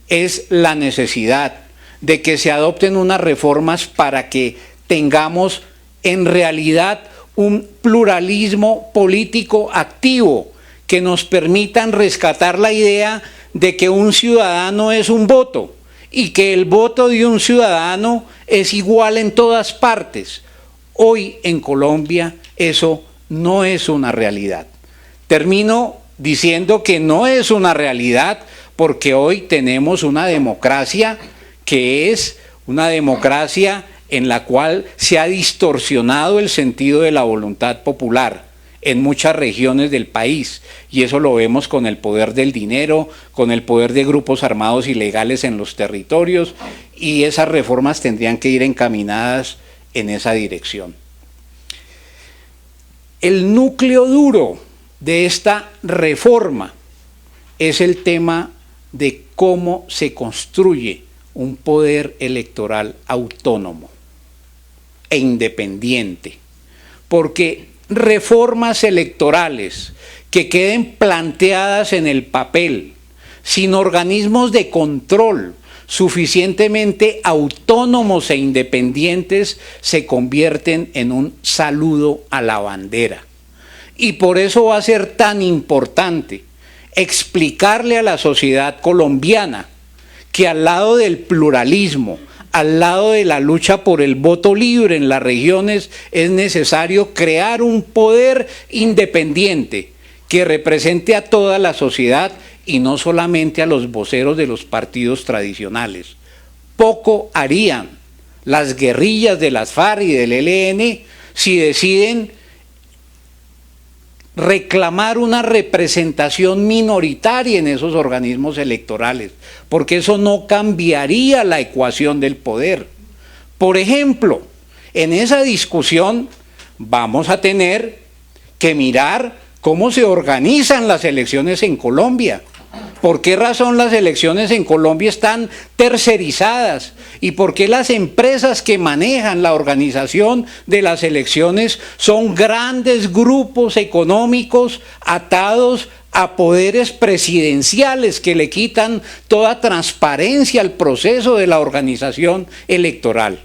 es la necesidad de que se adopten unas reformas para que tengamos en realidad un pluralismo político activo que nos permitan rescatar la idea de que un ciudadano es un voto y que el voto de un ciudadano es igual en todas partes. Hoy en Colombia eso no es una realidad. Termino diciendo que no es una realidad porque hoy tenemos una democracia que es una democracia en la cual se ha distorsionado el sentido de la voluntad popular en muchas regiones del país, y eso lo vemos con el poder del dinero, con el poder de grupos armados ilegales en los territorios, y esas reformas tendrían que ir encaminadas en esa dirección. El núcleo duro de esta reforma es el tema de cómo se construye un poder electoral autónomo e independiente, porque reformas electorales que queden planteadas en el papel, sin organismos de control suficientemente autónomos e independientes, se convierten en un saludo a la bandera. Y por eso va a ser tan importante explicarle a la sociedad colombiana que al lado del pluralismo, al lado de la lucha por el voto libre en las regiones, es necesario crear un poder independiente que represente a toda la sociedad y no solamente a los voceros de los partidos tradicionales. Poco harían las guerrillas de las FARC y del ELN si deciden reclamar una representación minoritaria en esos organismos electorales, porque eso no cambiaría la ecuación del poder. Por ejemplo, en esa discusión vamos a tener que mirar cómo se organizan las elecciones en Colombia. ¿Por qué razón las elecciones en Colombia están tercerizadas? ¿Y por qué las empresas que manejan la organización de las elecciones son grandes grupos económicos atados a poderes presidenciales que le quitan toda transparencia al proceso de la organización electoral?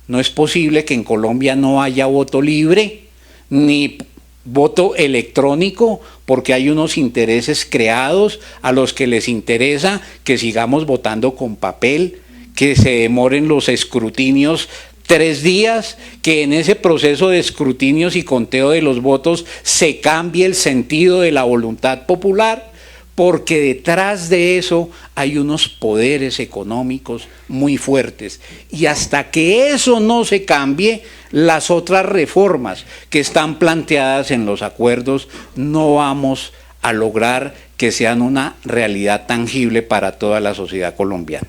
No es posible que en Colombia no haya voto libre ni voto electrónico, porque hay unos intereses creados a los que les interesa que sigamos votando con papel, que se demoren los escrutinios 3 días, que en ese proceso de escrutinios y conteo de los votos se cambie el sentido de la voluntad popular, porque detrás de eso hay unos poderes económicos muy fuertes. Y hasta que eso no se cambie, las otras reformas que están planteadas en los acuerdos no vamos a lograr que sean una realidad tangible para toda la sociedad colombiana.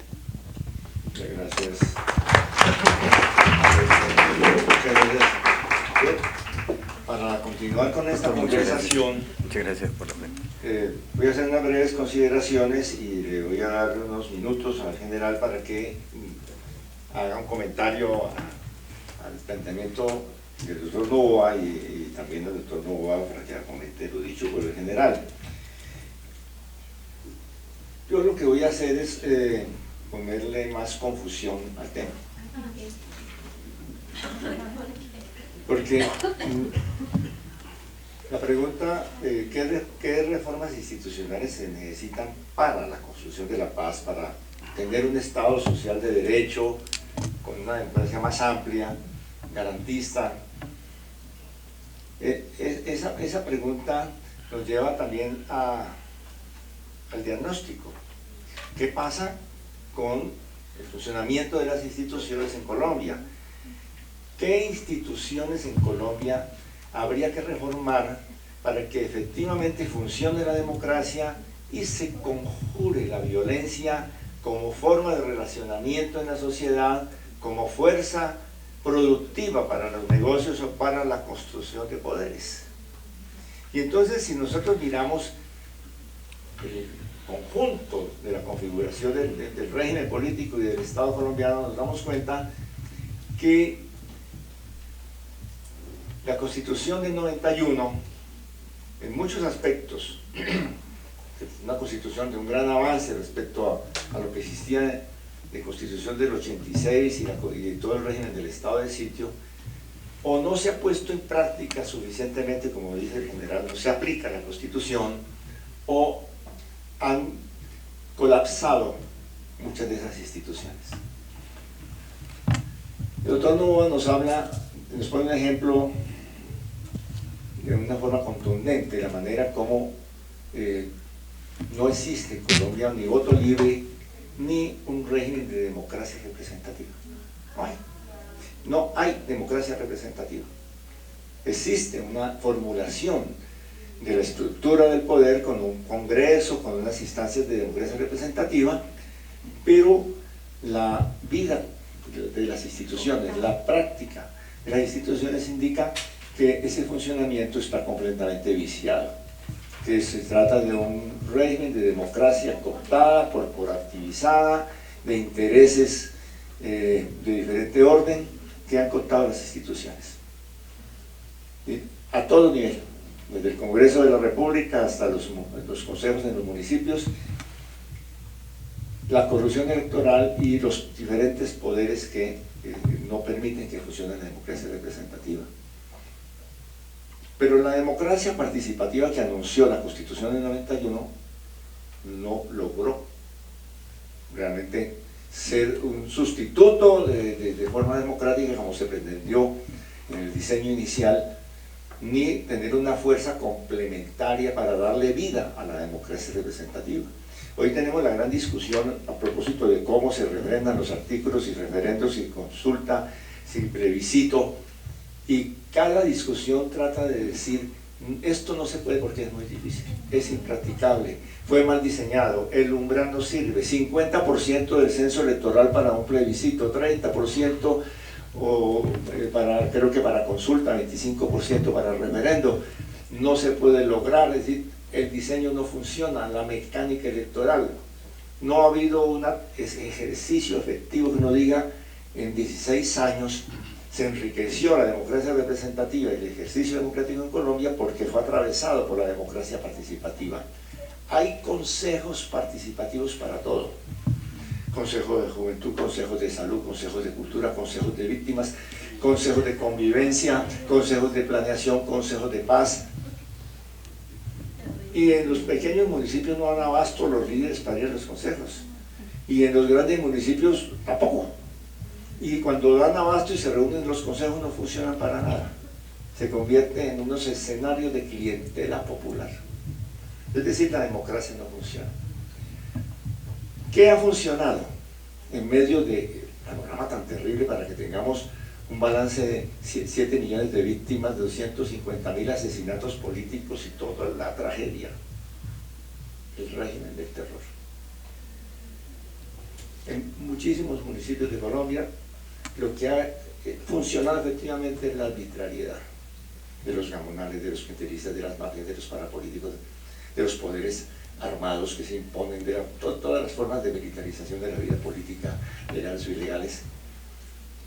Muchas gracias. Para continuar con esta conversación, muchas gracias por la pregunta. Voy a hacer unas breves consideraciones y le voy a dar unos minutos al general para que haga un comentario al planteamiento del doctor Novoa y también del doctor Novoa para que comente lo dicho por el general. Yo lo que voy a hacer es ponerle más confusión al tema. Porque la pregunta, ¿qué reformas institucionales se necesitan para la construcción de la paz, para tener un Estado social de derecho, con una democracia más amplia, garantista? Esa pregunta nos lleva también al diagnóstico. ¿Qué pasa con el funcionamiento de las instituciones en Colombia? ¿Qué instituciones en Colombia habría que reformar para que efectivamente funcione la democracia y se conjure la violencia como forma de relacionamiento en la sociedad, como fuerza productiva para los negocios o para la construcción de poderes. Y entonces, si nosotros miramos el conjunto de la configuración del régimen político y del Estado colombiano, nos damos cuenta que la Constitución del 91, en muchos aspectos, es una Constitución de un gran avance respecto a lo que existía de Constitución del 86 y de todo el régimen del estado de sitio, o no se ha puesto en práctica suficientemente, como dice el general, no se aplica la Constitución, o han colapsado muchas de esas instituciones. El doctor Novoa nos pone un ejemplo de una forma contundente de la manera como no existe en Colombia ni voto libre ni un régimen de democracia representativa. No hay democracia representativa. Existe una formulación de la estructura del poder con un congreso, con unas instancias de democracia representativa, pero la vida de las instituciones, la práctica de las instituciones indica que ese funcionamiento está completamente viciado, que se trata de un régimen de democracia cooptada, corporativizada, de intereses de diferente orden que han cooptado las instituciones. ¿Sí? A todo nivel, desde el Congreso de la República hasta los consejos en los municipios, la corrupción electoral y los diferentes poderes que no permiten que funcione la democracia representativa. Pero la democracia participativa que anunció la Constitución del 91 no logró realmente ser un sustituto de forma democrática como se pretendió en el diseño inicial, ni tener una fuerza complementaria para darle vida a la democracia representativa. Hoy tenemos la gran discusión a propósito de cómo se refrendan los artículos y referendos y consulta sin plebiscito, y cada discusión trata de decir esto no se puede porque es muy difícil, es impracticable, fue mal diseñado, el umbral no sirve, 50% del censo electoral para un plebiscito, 30% creo que para consulta, 25% para referendo, no se puede lograr, es decir, el diseño no funciona, la mecánica electoral, no ha habido un ejercicio efectivo que uno diga en 16 años se enriqueció la democracia representativa y el ejercicio democrático en Colombia porque fue atravesado por la democracia participativa. Hay consejos participativos para todo. Consejos de juventud, consejos de salud, consejos de cultura, consejos de víctimas, consejos de convivencia, consejos de planeación, consejos de paz. Y en los pequeños municipios no dan abasto los líderes para ir a los consejos. Y en los grandes municipios tampoco. Y cuando dan abasto y se reúnen los consejos no funcionan para nada. Se convierte en unos escenarios de clientela popular. Es decir, la democracia no funciona. ¿Qué ha funcionado en medio del panorama tan terrible para que tengamos un balance de 7 millones de víctimas, 250.000 asesinatos políticos y toda la tragedia? El régimen del terror. En muchísimos municipios de Colombia lo que ha funcionado efectivamente es la arbitrariedad de los gamonales, de los clientelistas, de las mafias, de los parapolíticos, de los poderes armados que se imponen, de todas las formas de militarización de la vida política, legales o ilegales.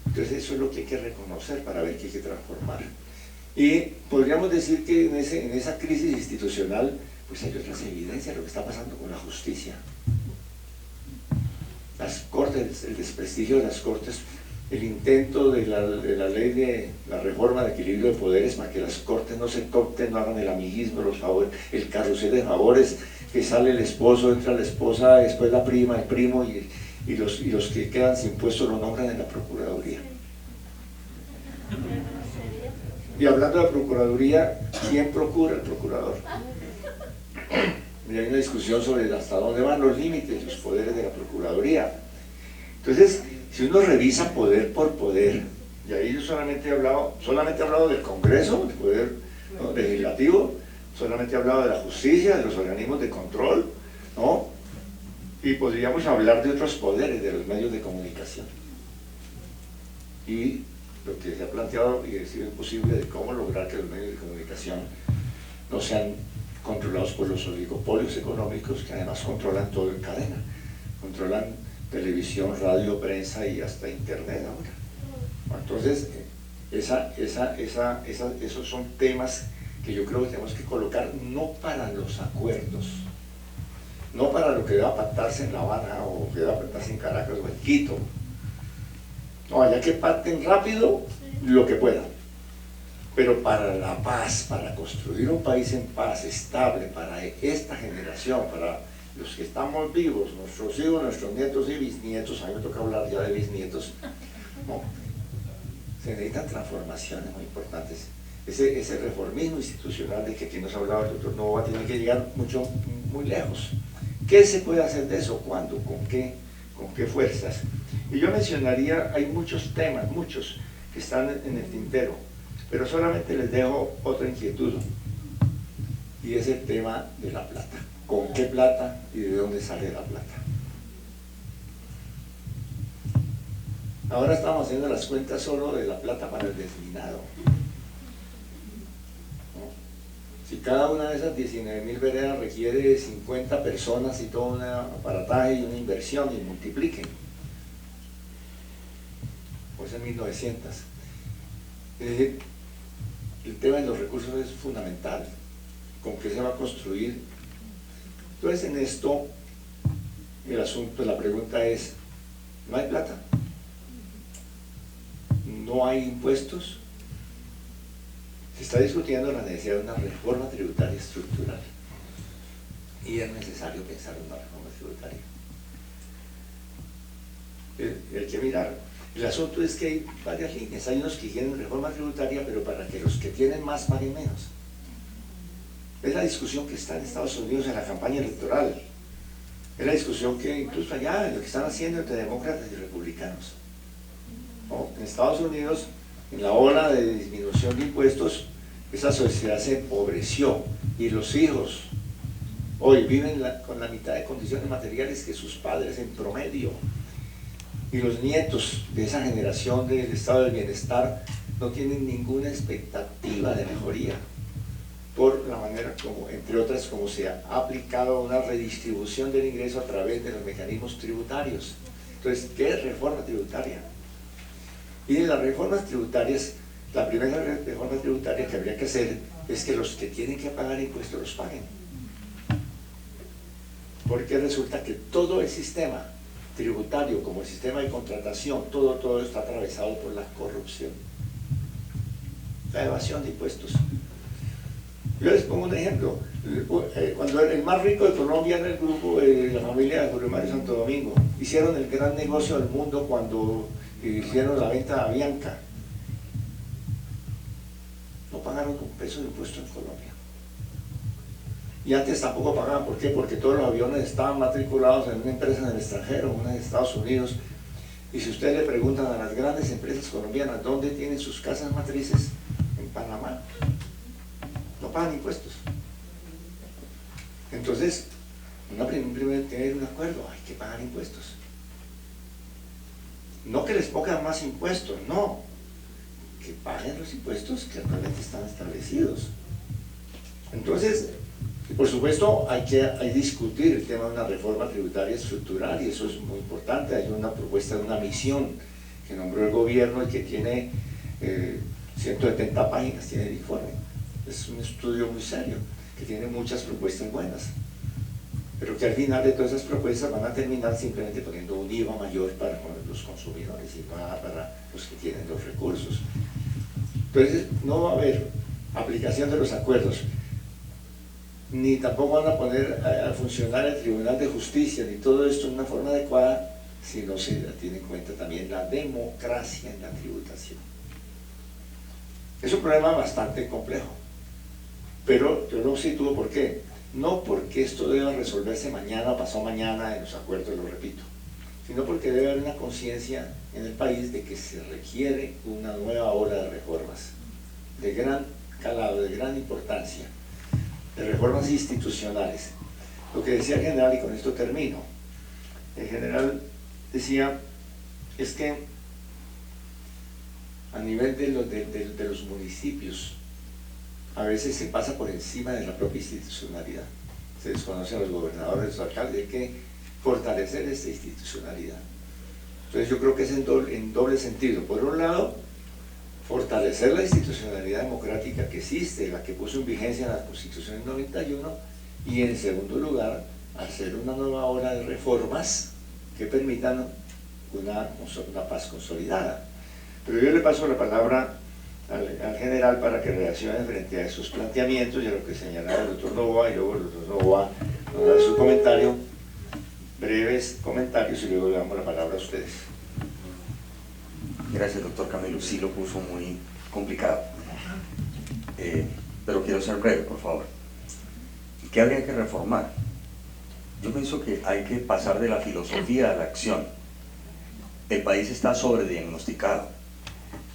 Entonces eso es lo que hay que reconocer para ver qué hay que transformar. Y podríamos decir que en esa crisis institucional pues hay otras evidencias de lo que está pasando con la justicia. Las cortes, el desprestigio de las cortes, el intento de la ley de la reforma de equilibrio de poderes para que las cortes no se coopten, no hagan el amiguismo, los favores, el carrusel de favores, que sale el esposo, entra la esposa, después la prima, el primo, y los que quedan sin puesto lo nombran en la Procuraduría. Y hablando de la Procuraduría, ¿quién procura? El procurador. Y hay una discusión sobre hasta dónde van los límites, los poderes de la Procuraduría. Entonces, si uno revisa poder por poder, y ahí yo solamente he hablado del Congreso, del poder legislativo, solamente he hablado de la justicia, de los organismos de control, ¿no? Y podríamos hablar de otros poderes de los medios de comunicación. Y lo que se ha planteado y es posible de cómo lograr que los medios de comunicación no sean controlados por los oligopolios económicos que además controlan todo en cadena. Controlan televisión, radio, prensa y hasta internet ahora. Entonces, esos son temas que yo creo que tenemos que colocar no para los acuerdos, no para lo que deba pactarse en La Habana o que deba pactarse en Caracas o en Quito. No, allá que pacten rápido lo que puedan. Pero para la paz, para construir un país en paz, estable, para esta generación, para los que estamos vivos, nuestros hijos, nuestros nietos y bisnietos, a mí me toca hablar ya de bisnietos, ¿no? Se necesitan transformaciones muy importantes. Ese reformismo institucional de que aquí nos ha hablado el doctor Novoa tiene que llegar muy lejos. ¿Qué se puede hacer de eso? ¿Cuándo? ¿Con qué fuerzas? Y yo mencionaría, hay muchos temas, muchos, que están en el tintero, pero solamente les dejo otra inquietud, y es el tema de la plata. ¿Con qué plata y de dónde sale la plata? Ahora estamos haciendo las cuentas solo de la plata para el desminado, ¿no? Si cada una de esas 19.000 veredas requiere 50 personas y todo un aparataje y una inversión, y multipliquen, pues en 1900. Es decir, el tema de los recursos es fundamental. ¿Con qué se va a construir? Entonces, en esto, el asunto, la pregunta es, ¿no hay plata? ¿No hay impuestos? Se está discutiendo la necesidad de una reforma tributaria estructural. Y es necesario pensar en una reforma tributaria. Hay que mirar. El asunto es que hay varias líneas. Hay unos que quieren reforma tributaria, pero para que los que tienen más paguen menos. Es la discusión que está en Estados Unidos en la campaña electoral. Es la discusión que incluso allá, lo que están haciendo entre demócratas y republicanos. ¿No? En Estados Unidos, en la ola de disminución de impuestos, esa sociedad se empobreció y los hijos hoy viven con la mitad de condiciones materiales que sus padres en promedio. Y los nietos de esa generación del estado del bienestar no tienen ninguna expectativa de mejoría por la manera como, entre otras, como se ha aplicado una redistribución del ingreso a través de los mecanismos tributarios. Entonces, ¿qué es reforma tributaria? Y en las reformas tributarias, la primera reforma tributaria que habría que hacer es que los que tienen que pagar impuestos los paguen. Porque resulta que todo el sistema tributario, como el sistema de contratación, todo está atravesado por la corrupción, la evasión de impuestos. Yo les pongo un ejemplo. Cuando el más rico de Colombia era el grupo de la familia de Jorge Mario Santo Domingo, hicieron el gran negocio del mundo cuando hicieron la venta de Avianca. No pagaron un peso de impuesto en Colombia. Y antes tampoco pagaban. ¿Por qué? Porque todos los aviones estaban matriculados en una empresa en el extranjero, una de Estados Unidos. Y si ustedes le preguntan a las grandes empresas colombianas dónde tienen sus casas matrices, en Panamá, no pagan impuestos. Entonces, primero tener un acuerdo, hay que pagar impuestos. No que les pongan más impuestos, no. Que paguen los impuestos que actualmente están establecidos. Entonces, por supuesto, hay que discutir el tema de una reforma tributaria estructural, y eso es muy importante. Hay una propuesta de una misión que nombró el gobierno y que tiene 170 páginas, tiene el informe. Es un estudio muy serio, que tiene muchas propuestas buenas, pero que al final de todas esas propuestas van a terminar simplemente poniendo un IVA mayor para los consumidores y para los que tienen los recursos. Entonces, no va a haber aplicación de los acuerdos, ni tampoco van a poner a funcionar el Tribunal de Justicia, ni todo esto en una forma adecuada, si no se tiene en cuenta también la democracia en la tributación. Es un problema bastante complejo, pero yo lo sitúo. ¿Por qué? No porque esto deba resolverse mañana o pasado mañana en los acuerdos, lo repito, sino porque debe haber una conciencia en el país de que se requiere una nueva ola de reformas, de gran calado, de gran importancia, de reformas institucionales. Lo que decía el general, y con esto termino, el general decía, es que a nivel de los municipios, a veces se pasa por encima de la propia institucionalidad. Se desconocen a los gobernadores, los alcaldes, hay que fortalecer esta institucionalidad. Entonces yo creo que es en doble sentido. Por un lado, fortalecer la institucionalidad democrática que existe, la que puso en vigencia la Constitución del 91, y en segundo lugar, hacer una nueva ola de reformas que permitan una paz consolidada. Pero yo le paso la palabra al general para que reaccione frente a esos planteamientos y a lo que señalaba el doctor Novoa, y luego el doctor Novoa nos da su comentario, breves comentarios, y luego le damos la palabra a ustedes. Gracias, doctor Camilo. Sí lo puso muy complicado, pero quiero ser breve, por favor. ¿Qué habría que reformar? Yo pienso que hay que pasar de la filosofía a la acción. El país está sobrediagnosticado.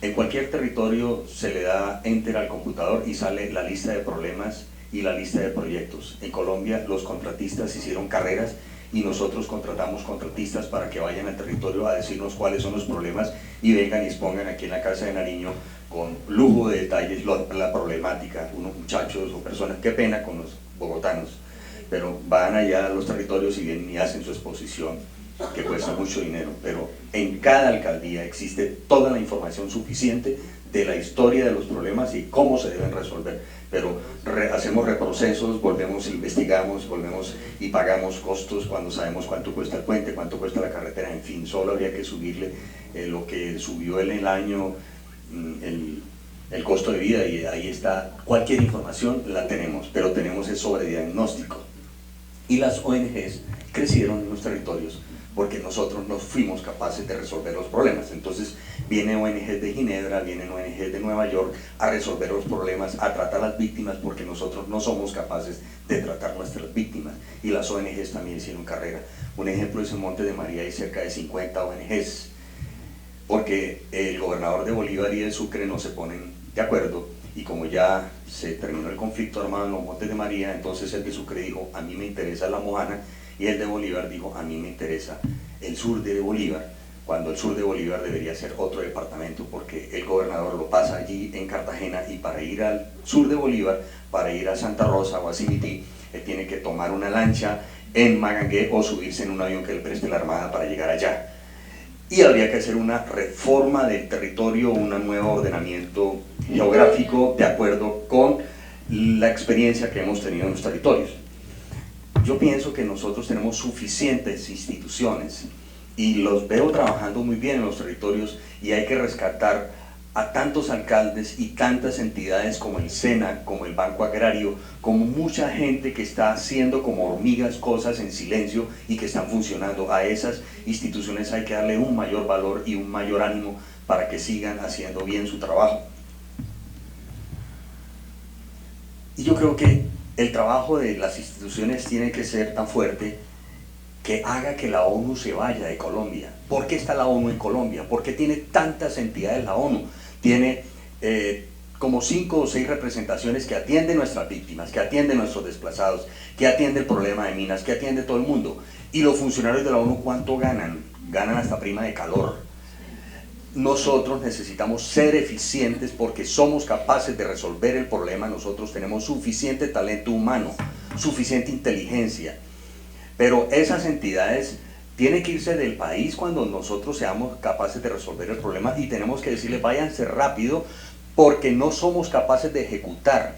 En cualquier territorio se le da enter al computador y sale la lista de problemas y la lista de proyectos. En Colombia los contratistas hicieron carreras y nosotros contratamos contratistas para que vayan al territorio a decirnos cuáles son los problemas y vengan y expongan aquí en la Casa de Nariño con lujo de detalles la problemática. Unos muchachos o personas, qué pena con los bogotanos, pero van allá a los territorios y vienen y hacen su exposición, que cuesta mucho dinero, pero en cada alcaldía existe toda la información suficiente de la historia de los problemas y cómo se deben resolver, pero hacemos reprocesos, volvemos, investigamos, volvemos y pagamos costos cuando sabemos cuánto cuesta el puente, cuánto cuesta la carretera, en fin, solo habría que subirle lo que subió en el año el costo de vida, y ahí está, cualquier información la tenemos, pero tenemos el sobrediagnóstico. Y las ONGs crecieron en los territorios porque nosotros no fuimos capaces de resolver los problemas. Entonces vienen ONGs de Ginebra, vienen ONGs de Nueva York a resolver los problemas, a tratar a las víctimas, porque nosotros no somos capaces de tratar nuestras víctimas, y las ONGs también hicieron carrera. Un ejemplo es en Monte de María, hay cerca de 50 ONGs, porque el gobernador de Bolívar y de Sucre no se ponen de acuerdo, y como ya se terminó el conflicto armado en los Montes de María, entonces el de Sucre dijo, a mí me interesa La Mojana, y el de Bolívar dijo, a mí me interesa el sur de Bolívar, cuando el sur de Bolívar debería ser otro departamento, porque el gobernador lo pasa allí en Cartagena, y para ir al sur de Bolívar, para ir a Santa Rosa o a Cimití, él tiene que tomar una lancha en Magangué o subirse en un avión que le preste la Armada para llegar allá. Y habría que hacer una reforma del territorio, un nuevo ordenamiento geográfico de acuerdo con la experiencia que hemos tenido en los territorios. Yo pienso que nosotros tenemos suficientes instituciones y los veo trabajando muy bien en los territorios, y hay que rescatar a tantos alcaldes y tantas entidades como el SENA, como el Banco Agrario, como mucha gente que está haciendo como hormigas cosas en silencio y que están funcionando. A esas instituciones hay que darle un mayor valor y un mayor ánimo para que sigan haciendo bien su trabajo. Y yo creo que el trabajo de las instituciones tiene que ser tan fuerte que haga que la ONU se vaya de Colombia. ¿Por qué está la ONU en Colombia? ¿Por qué tiene tantas entidades la ONU? Tiene como 5 o 6 representaciones que atienden nuestras víctimas, que atienden nuestros desplazados, que atienden el problema de minas, que atiende todo el mundo. Y los funcionarios de la ONU, ¿cuánto ganan? Ganan hasta prima de calor. Nosotros necesitamos ser eficientes porque somos capaces de resolver el problema. Nosotros tenemos suficiente talento humano, suficiente inteligencia, pero esas entidades tienen que irse del país cuando nosotros seamos capaces de resolver el problema, y tenemos que decirles váyanse rápido porque no somos capaces de ejecutar.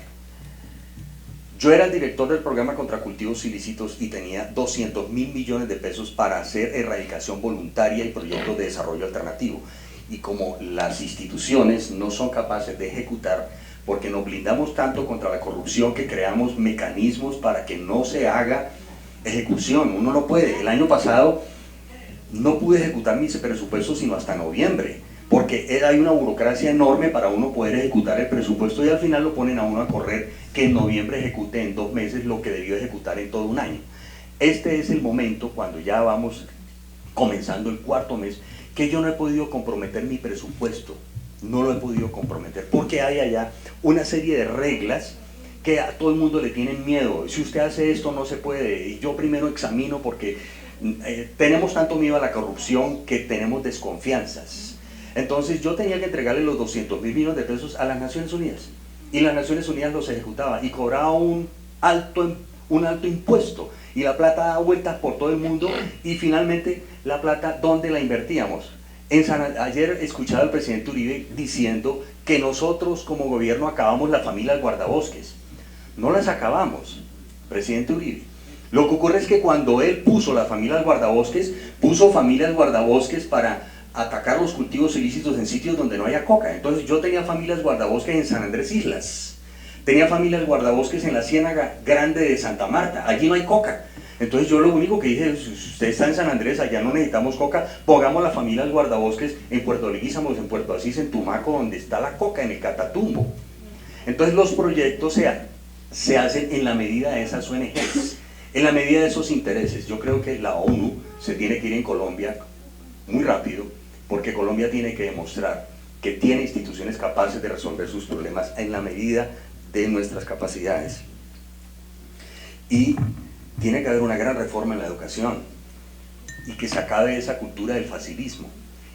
Yo era el director del programa contra cultivos ilícitos y tenía 200.000 millones de pesos para hacer erradicación voluntaria y proyectos de desarrollo alternativo. Y como las instituciones no son capaces de ejecutar, porque nos blindamos tanto contra la corrupción que creamos mecanismos para que no se haga ejecución, uno no puede. El año pasado no pude ejecutar mis presupuestos sino hasta noviembre, porque hay una burocracia enorme para uno poder ejecutar el presupuesto, y al final lo ponen a uno a correr que en noviembre ejecute en 2 meses lo que debió ejecutar en todo un año. Este es el momento, cuando ya vamos comenzando el 4.º mes, que yo no he podido comprometer mi presupuesto, no lo he podido comprometer, porque hay allá una serie de reglas que a todo el mundo le tienen miedo. Si usted hace esto no se puede, y yo primero examino porque tenemos tanto miedo a la corrupción que tenemos desconfianzas. Entonces yo tenía que entregarle los 200.000 millones de pesos a las Naciones Unidas, y las Naciones Unidas los ejecutaba y cobraba un alto impuesto, y la plata daba vueltas por todo el mundo, y finalmente la plata, ¿dónde la invertíamos? Ayer escuchaba al presidente Uribe diciendo que nosotros como gobierno acabamos las familias guardabosques. No las acabamos, presidente Uribe. Lo que ocurre es que cuando él puso las familias guardabosques, puso familias guardabosques para atacar los cultivos ilícitos en sitios donde no haya coca. Entonces yo tenía familias guardabosques en San Andrés Islas, tenía familias guardabosques en la Ciénaga Grande de Santa Marta, allí no hay coca. Entonces yo lo único que dije, si usted está en San Andrés, allá no necesitamos coca, pongamos las familias guardabosques en Puerto Leguízamo, en Puerto Asís, en Tumaco, donde está la coca, en el Catatumbo. Entonces los proyectos se hacen en la medida de esas ONGs, en la medida de esos intereses. Yo creo que la ONU se tiene que ir en Colombia muy rápido, porque Colombia tiene que demostrar que tiene instituciones capaces de resolver sus problemas en la medida de nuestras capacidades. Y tiene que haber una gran reforma en la educación, y que se acabe esa cultura del facilismo.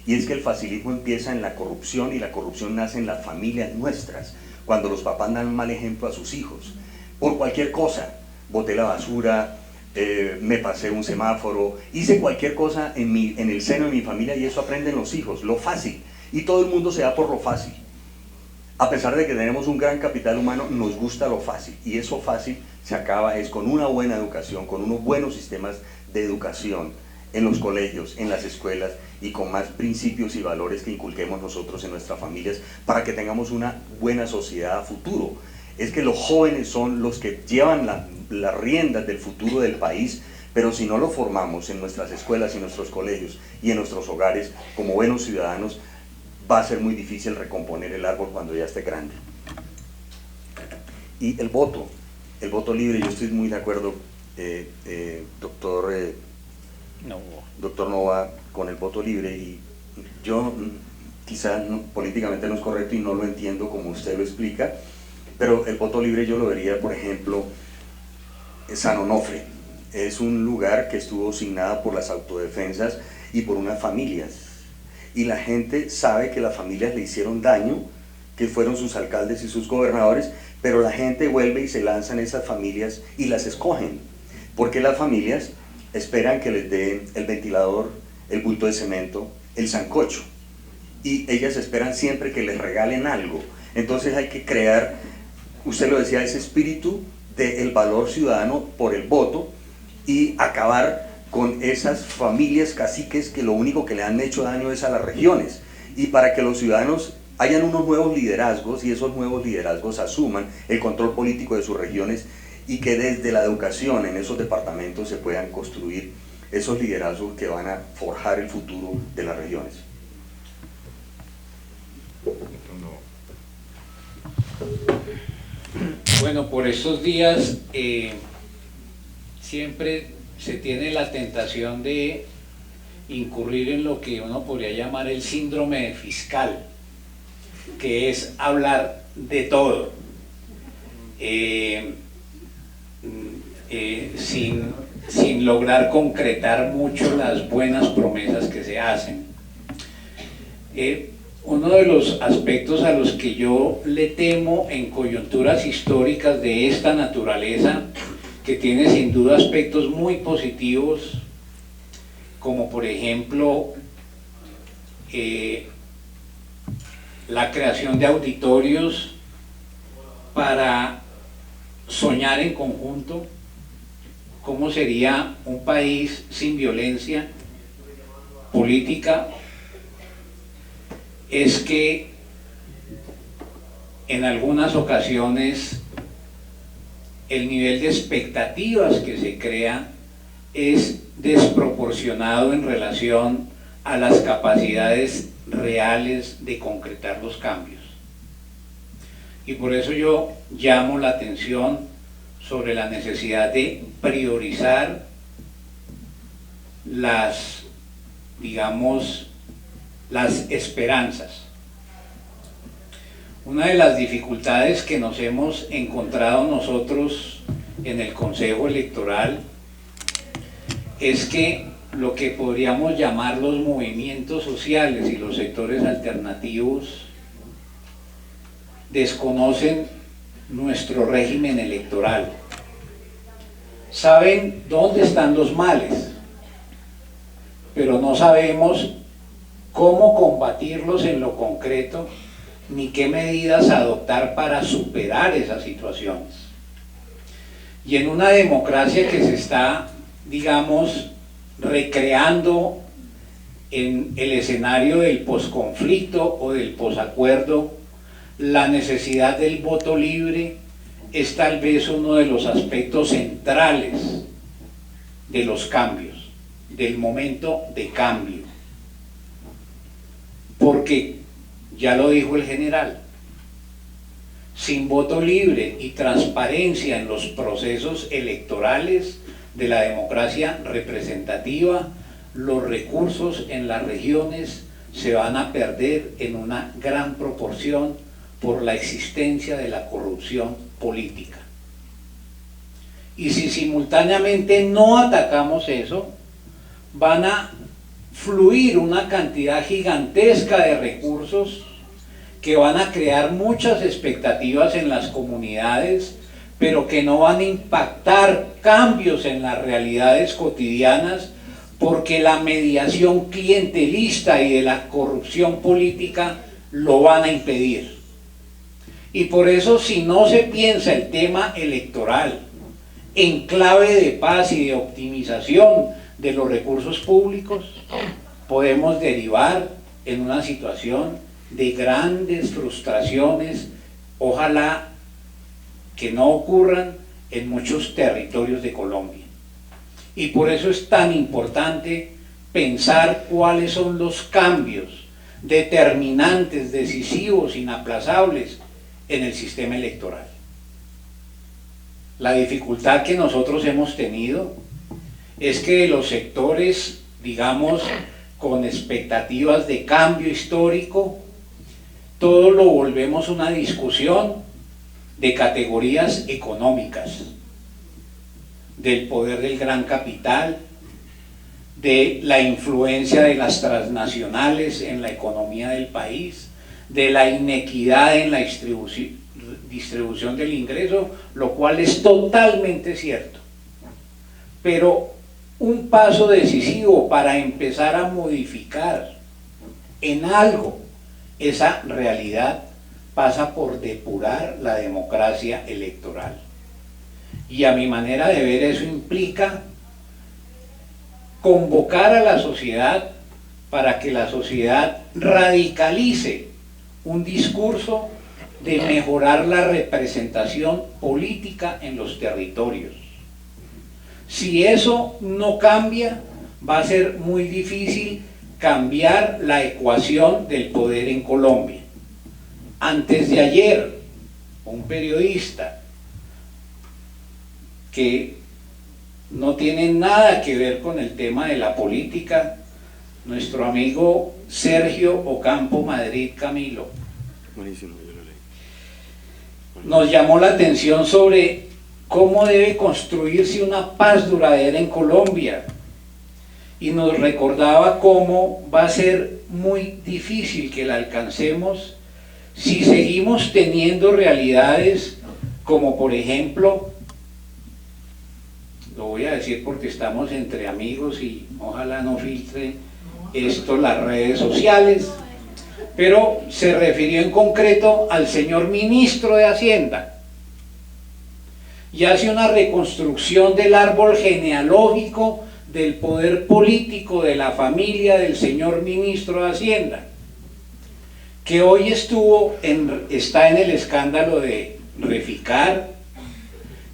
Y es que el facilismo empieza en la corrupción, y la corrupción nace en las familias nuestras, cuando los papás dan un mal ejemplo a sus hijos, por cualquier cosa. Boté la basura, me pasé un semáforo, hice cualquier cosa en el seno de mi familia, y eso aprenden los hijos, lo fácil, y todo el mundo se da por lo fácil. A pesar de que tenemos un gran capital humano, nos gusta lo fácil, y eso fácil se acaba es con una buena educación, con unos buenos sistemas de educación en los colegios, en las escuelas, y con más principios y valores que inculquemos nosotros en nuestras familias para que tengamos una buena sociedad a futuro. Es que los jóvenes son los que llevan las riendas del futuro del país, pero si no lo formamos en nuestras escuelas y nuestros colegios y en nuestros hogares como buenos ciudadanos, va a ser muy difícil recomponer el árbol cuando ya esté grande. Y el voto libre, yo estoy muy de acuerdo, doctor Nova, con el voto libre, y yo quizás políticamente no es correcto y no lo entiendo como usted lo explica, pero el voto libre yo lo vería, por ejemplo, San Onofre. Es un lugar que estuvo asignado por las autodefensas y por unas familias, y la gente sabe que las familias le hicieron daño, que fueron sus alcaldes y sus gobernadores, pero la gente vuelve y se lanza en esas familias y las escogen, porque las familias esperan que les den el ventilador, el bulto de cemento, el sancocho, y ellas esperan siempre que les regalen algo. Entonces hay que crear, usted lo decía, ese espíritu del valor ciudadano por el voto, y acabar con esas familias caciques que lo único que le han hecho daño es a las regiones, y para que los ciudadanos hayan unos nuevos liderazgos, y esos nuevos liderazgos asuman el control político de sus regiones, y que desde la educación en esos departamentos se puedan construir esos liderazgos que van a forjar el futuro de las regiones. Bueno, por estos días siempre se tiene la tentación de incurrir en lo que uno podría llamar el síndrome fiscal, que es hablar de todo, sin lograr concretar mucho las buenas promesas que se hacen. Uno de los aspectos a los que yo le temo en coyunturas históricas de esta naturaleza, que tiene sin duda aspectos muy positivos, como por ejemplo la creación de auditorios para soñar en conjunto cómo sería un país sin violencia política, es que en algunas ocasiones el nivel de expectativas que se crea es desproporcionado en relación a las capacidades reales de concretar los cambios. Y por eso yo llamo la atención sobre la necesidad de priorizar las esperanzas. Una de las dificultades que nos hemos encontrado nosotros en el Consejo Electoral es que lo que podríamos llamar los movimientos sociales y los sectores alternativos desconocen nuestro régimen electoral. Saben dónde están los males, pero no sabemos cómo combatirlos en lo concreto, ni qué medidas adoptar para superar esas situaciones. Y en una democracia que se está, digamos, recreando en el escenario del posconflicto o del posacuerdo, la necesidad del voto libre es tal vez uno de los aspectos centrales de los cambios, del momento de cambio. Porque, ya lo dijo el general, sin voto libre y transparencia en los procesos electorales de la democracia representativa, los recursos en las regiones se van a perder en una gran proporción por la existencia de la corrupción política. Y si simultáneamente no atacamos eso, van a fluir una cantidad gigantesca de recursos que van a crear muchas expectativas en las comunidades, pero que no van a impactar cambios en las realidades cotidianas, porque la mediación clientelista y de la corrupción política lo van a impedir. Y por eso, si no se piensa el tema electoral en clave de paz y de optimización de los recursos públicos, podemos derivar en una situación de grandes frustraciones, ojalá que no ocurran en muchos territorios de Colombia. Y por eso es tan importante pensar cuáles son los cambios determinantes, decisivos, inaplazables en el sistema electoral. La dificultad que nosotros hemos tenido es que los sectores, digamos, con expectativas de cambio histórico, todo lo volvemos una discusión de categorías económicas, del poder del gran capital, de la influencia de las transnacionales en la economía del país, de la inequidad en la distribución del ingreso, lo cual es totalmente cierto. Pero un paso decisivo para empezar a modificar en algo esa realidad pasa por depurar la democracia electoral. Y a mi manera de ver, eso implica convocar a la sociedad para que la sociedad radicalice un discurso de mejorar la representación política en los territorios. Si eso no cambia, va a ser muy difícil cambiar la ecuación del poder en Colombia. Antes de ayer, un periodista que no tiene nada que ver con el tema de la política, nuestro amigo Sergio Ocampo Madrid Camilo, Buenísimo, yo lo leí. nos llamó la atención sobre cómo debe construirse una paz duradera en Colombia, y nos recordaba cómo va a ser muy difícil que la alcancemos si seguimos teniendo realidades como, por ejemplo, lo voy a decir porque estamos entre amigos y ojalá no filtre esto las redes sociales, pero se refirió en concreto al señor ministro de Hacienda y hace una reconstrucción del árbol genealógico del poder político de la familia del señor ministro de Hacienda, que hoy está en el escándalo de Reficar,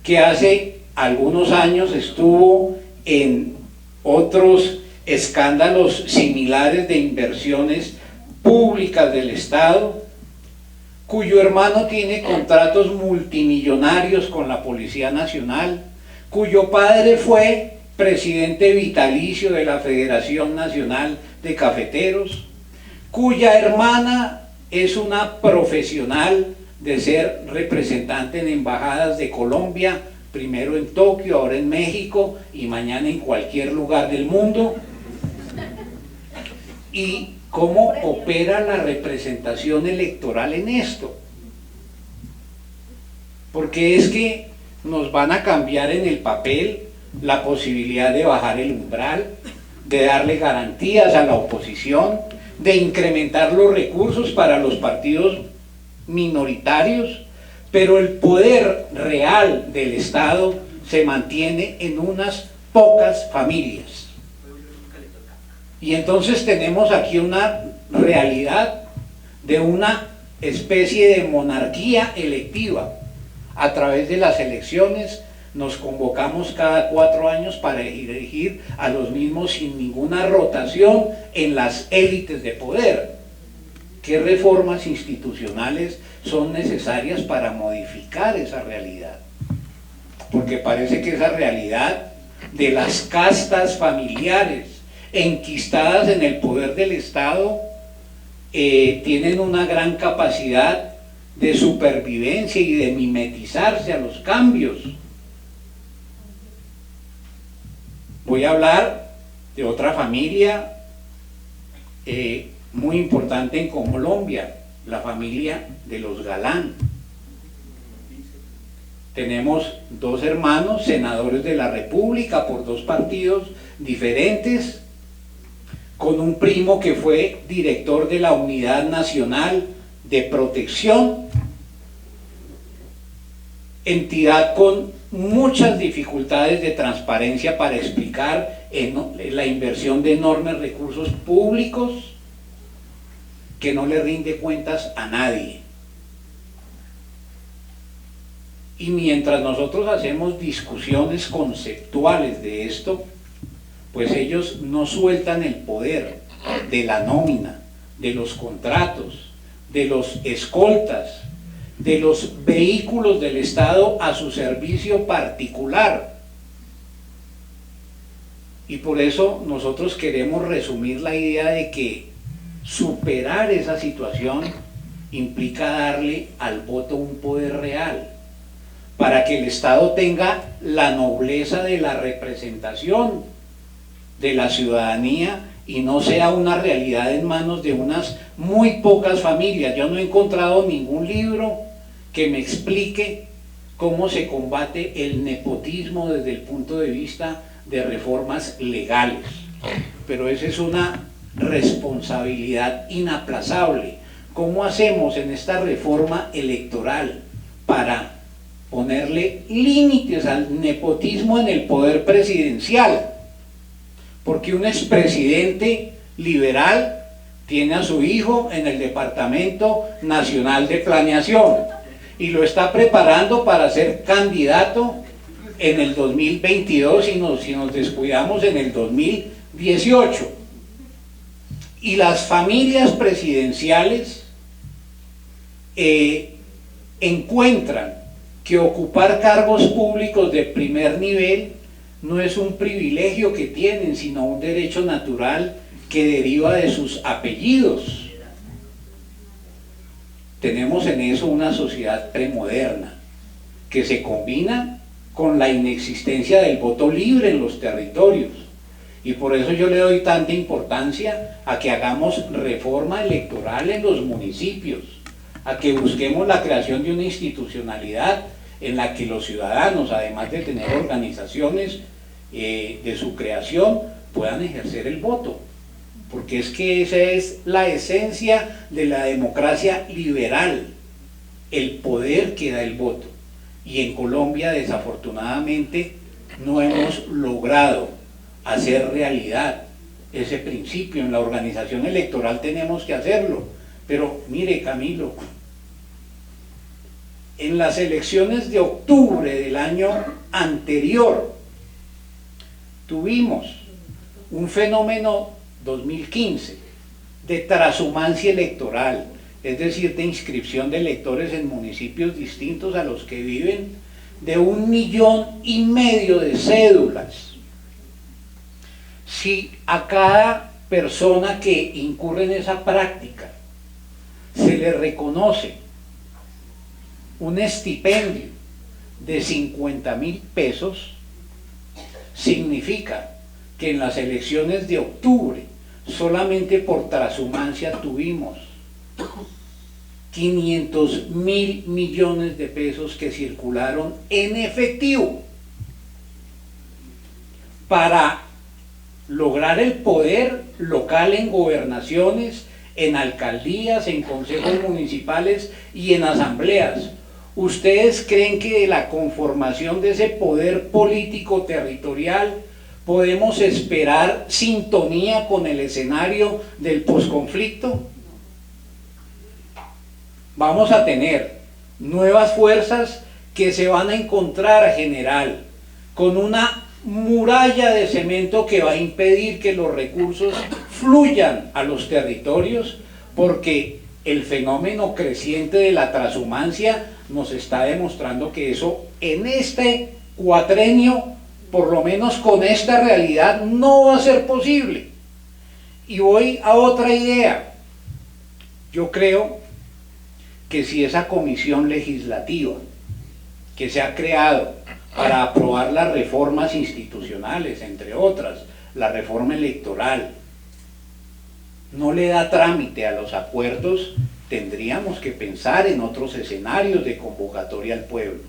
que hace algunos años estuvo en otros escándalos similares de inversiones públicas del Estado, cuyo hermano tiene contratos multimillonarios con la Policía Nacional, cuyo padre fue presidente vitalicio de la Federación Nacional de Cafeteros, cuya hermana es una profesional de ser representante en embajadas de Colombia, primero en Tokio, ahora en México y mañana en cualquier lugar del mundo, y cómo opera la representación electoral en esto. Porque es que nos van a cambiar en el papel la posibilidad de bajar el umbral, de darle garantías a la oposición, de incrementar los recursos para los partidos minoritarios, pero el poder real del Estado se mantiene en unas pocas familias. Y entonces tenemos aquí una realidad de una especie de monarquía electiva. A través de las elecciones nos convocamos cada 4 años para elegir a los mismos sin ninguna rotación en las élites de poder. ¿Qué reformas institucionales son necesarias para modificar esa realidad? Porque parece que esa realidad de las castas familiares enquistadas en el poder del Estado tienen una gran capacidad de supervivencia y de mimetizarse a los cambios. Voy a hablar de otra familia muy importante en Colombia, la familia de los Galán. Tenemos 2 hermanos senadores de la República por 2 partidos diferentes, con un primo que fue director de la Unidad Nacional de Protección, entidad con muchas dificultades de transparencia para explicar la inversión de enormes recursos públicos que no le rinde cuentas a nadie. Y mientras nosotros hacemos discusiones conceptuales de esto, pues ellos no sueltan el poder de la nómina, de los contratos, de los escoltas, de los vehículos del Estado a su servicio particular. Y por eso nosotros queremos resumir la idea de que superar esa situación implica darle al voto un poder real, para que el Estado tenga la nobleza de la representación de la ciudadanía y no sea una realidad en manos de unas muy pocas familias. Yo no he encontrado ningún libro que me explique cómo se combate el nepotismo desde el punto de vista de reformas legales, pero esa es una responsabilidad inaplazable. ¿Cómo hacemos en esta reforma electoral para ponerle límites al nepotismo en el poder presidencial? Porque un expresidente liberal tiene a su hijo en el Departamento Nacional de Planeación y lo está preparando para ser candidato en el 2022 y si nos descuidamos en el 2018. Y las familias presidenciales encuentran que ocupar cargos públicos de primer nivel no es un privilegio que tienen, sino un derecho natural que deriva de sus apellidos. Tenemos en eso una sociedad premoderna que se combina con la inexistencia del voto libre en los territorios. Y por eso yo le doy tanta importancia a que hagamos reforma electoral en los municipios, a que busquemos la creación de una institucionalidad en la que los ciudadanos, además de tener organizaciones de su creación, puedan ejercer el voto. Porque es que esa es la esencia de la democracia liberal, el poder que da el voto. Y en Colombia, desafortunadamente, no hemos logrado hacer realidad ese principio. En la organización electoral tenemos que hacerlo. Pero mire, Camilo, en las elecciones de octubre del año anterior tuvimos un fenómeno 2015 de transhumancia electoral, es decir, de inscripción de electores en municipios distintos a los que viven, de 1,5 millones de cédulas. Si a cada persona que incurre en esa práctica se le reconoce un estipendio de 50.000 pesos, significa que en las elecciones de octubre solamente por transhumancia tuvimos 500.000 millones de pesos que circularon en efectivo para lograr el poder local en gobernaciones, en alcaldías, en consejos municipales y en asambleas. ¿Ustedes creen que de la conformación de ese poder político territorial podemos esperar sintonía con el escenario del posconflicto? Vamos a tener nuevas fuerzas que se van a encontrar, general, con una muralla de cemento que va a impedir que los recursos fluyan a los territorios, porque el fenómeno creciente de la transhumancia nos está demostrando que eso en este cuatrenio, por lo menos con esta realidad, no va a ser posible. Y voy a otra idea. Yo creo que si esa comisión legislativa que se ha creado para aprobar las reformas institucionales, entre otras, la reforma electoral, no le da trámite a los acuerdos, tendríamos que pensar en otros escenarios de convocatoria al pueblo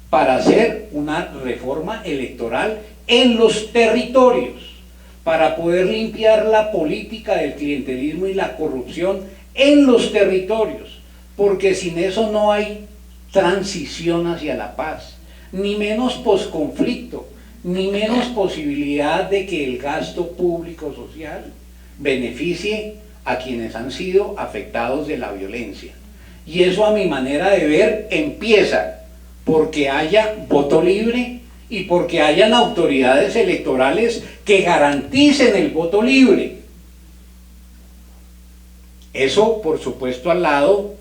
para hacer una reforma electoral en los territorios, para poder limpiar la política del clientelismo y la corrupción en los territorios, porque sin eso no hay transición hacia la paz, ni menos posconflicto, ni menos posibilidad de que el gasto público social beneficie a quienes han sido afectados de la violencia. Y eso, a mi manera de ver, empieza porque haya voto libre y porque hayan autoridades electorales que garanticen el voto libre. Eso, por supuesto, al lado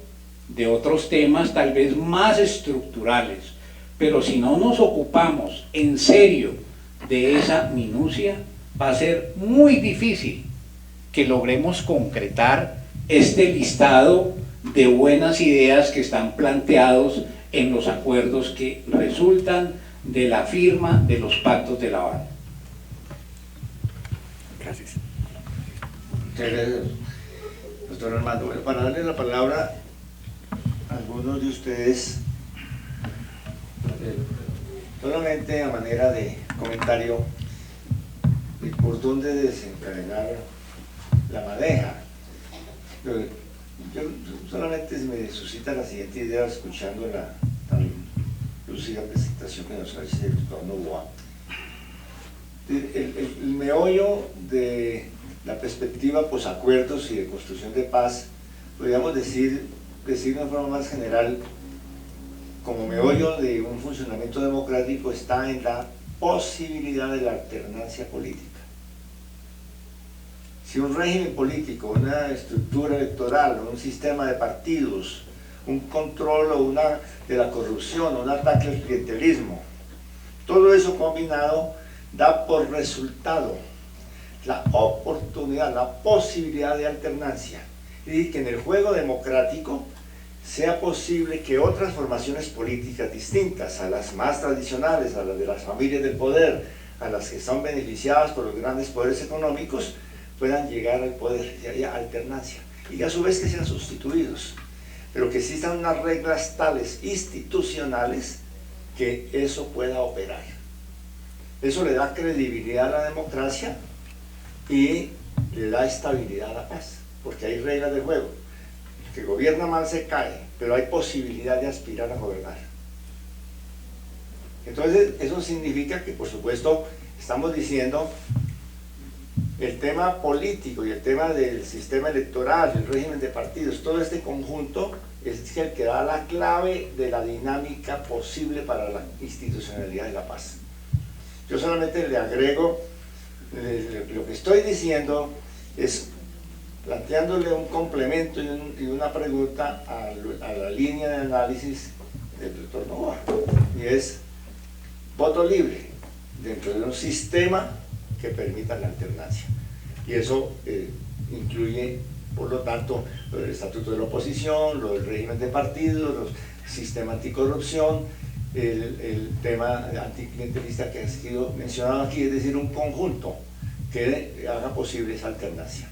de otros temas tal vez más estructurales, pero si no nos ocupamos en serio de esa minucia, va a ser muy difícil que logremos concretar este listado de buenas ideas que están planteados en los acuerdos que resultan de la firma de los pactos de La Habana. Gracias. Muchas gracias, doctor Armando. Bueno, para darle la palabra a algunos de ustedes, solamente a manera de comentario, de por dónde desencadenar la madeja. Yo solamente me suscita la siguiente idea escuchando la tan lúcida presentación que nos hace el doctor Novoa. El meollo de la perspectiva posacuerdos y de construcción de paz, podríamos decir de una forma más general, como meollo de un funcionamiento democrático, está en la posibilidad de la alternancia política. Si un régimen político, una estructura electoral, un sistema de partidos, un control de la corrupción, un ataque al clientelismo, todo eso combinado da por resultado la oportunidad, la posibilidad de alternancia, y que en el juego democrático sea posible que otras formaciones políticas distintas a las más tradicionales, a las de las familias del poder, a las que son beneficiadas por los grandes poderes económicos, puedan llegar al poder, que haya alternancia, y a su vez que sean sustituidos, pero que existan unas reglas tales institucionales que eso pueda operar. Eso le da credibilidad a la democracia y le da estabilidad a la paz, porque hay reglas de juego. El que gobierna mal se cae, pero hay posibilidad de aspirar a gobernar. Entonces, eso significa que, por supuesto, estamos diciendo el tema político y el tema del sistema electoral, el régimen de partidos, todo este conjunto es el que da la clave de la dinámica posible para la institucionalidad de la paz. Yo solamente le agrego, lo que estoy diciendo es planteándole un complemento y una pregunta a la línea de análisis del doctor Novoa, y es voto libre dentro de un sistema que permita la alternancia. Y eso incluye, por lo tanto, lo del estatuto de la oposición, lo del régimen de partidos, el sistema anticorrupción, el tema anticlientelista que ha sido mencionado aquí, es decir, un conjunto que haga posible esa alternancia.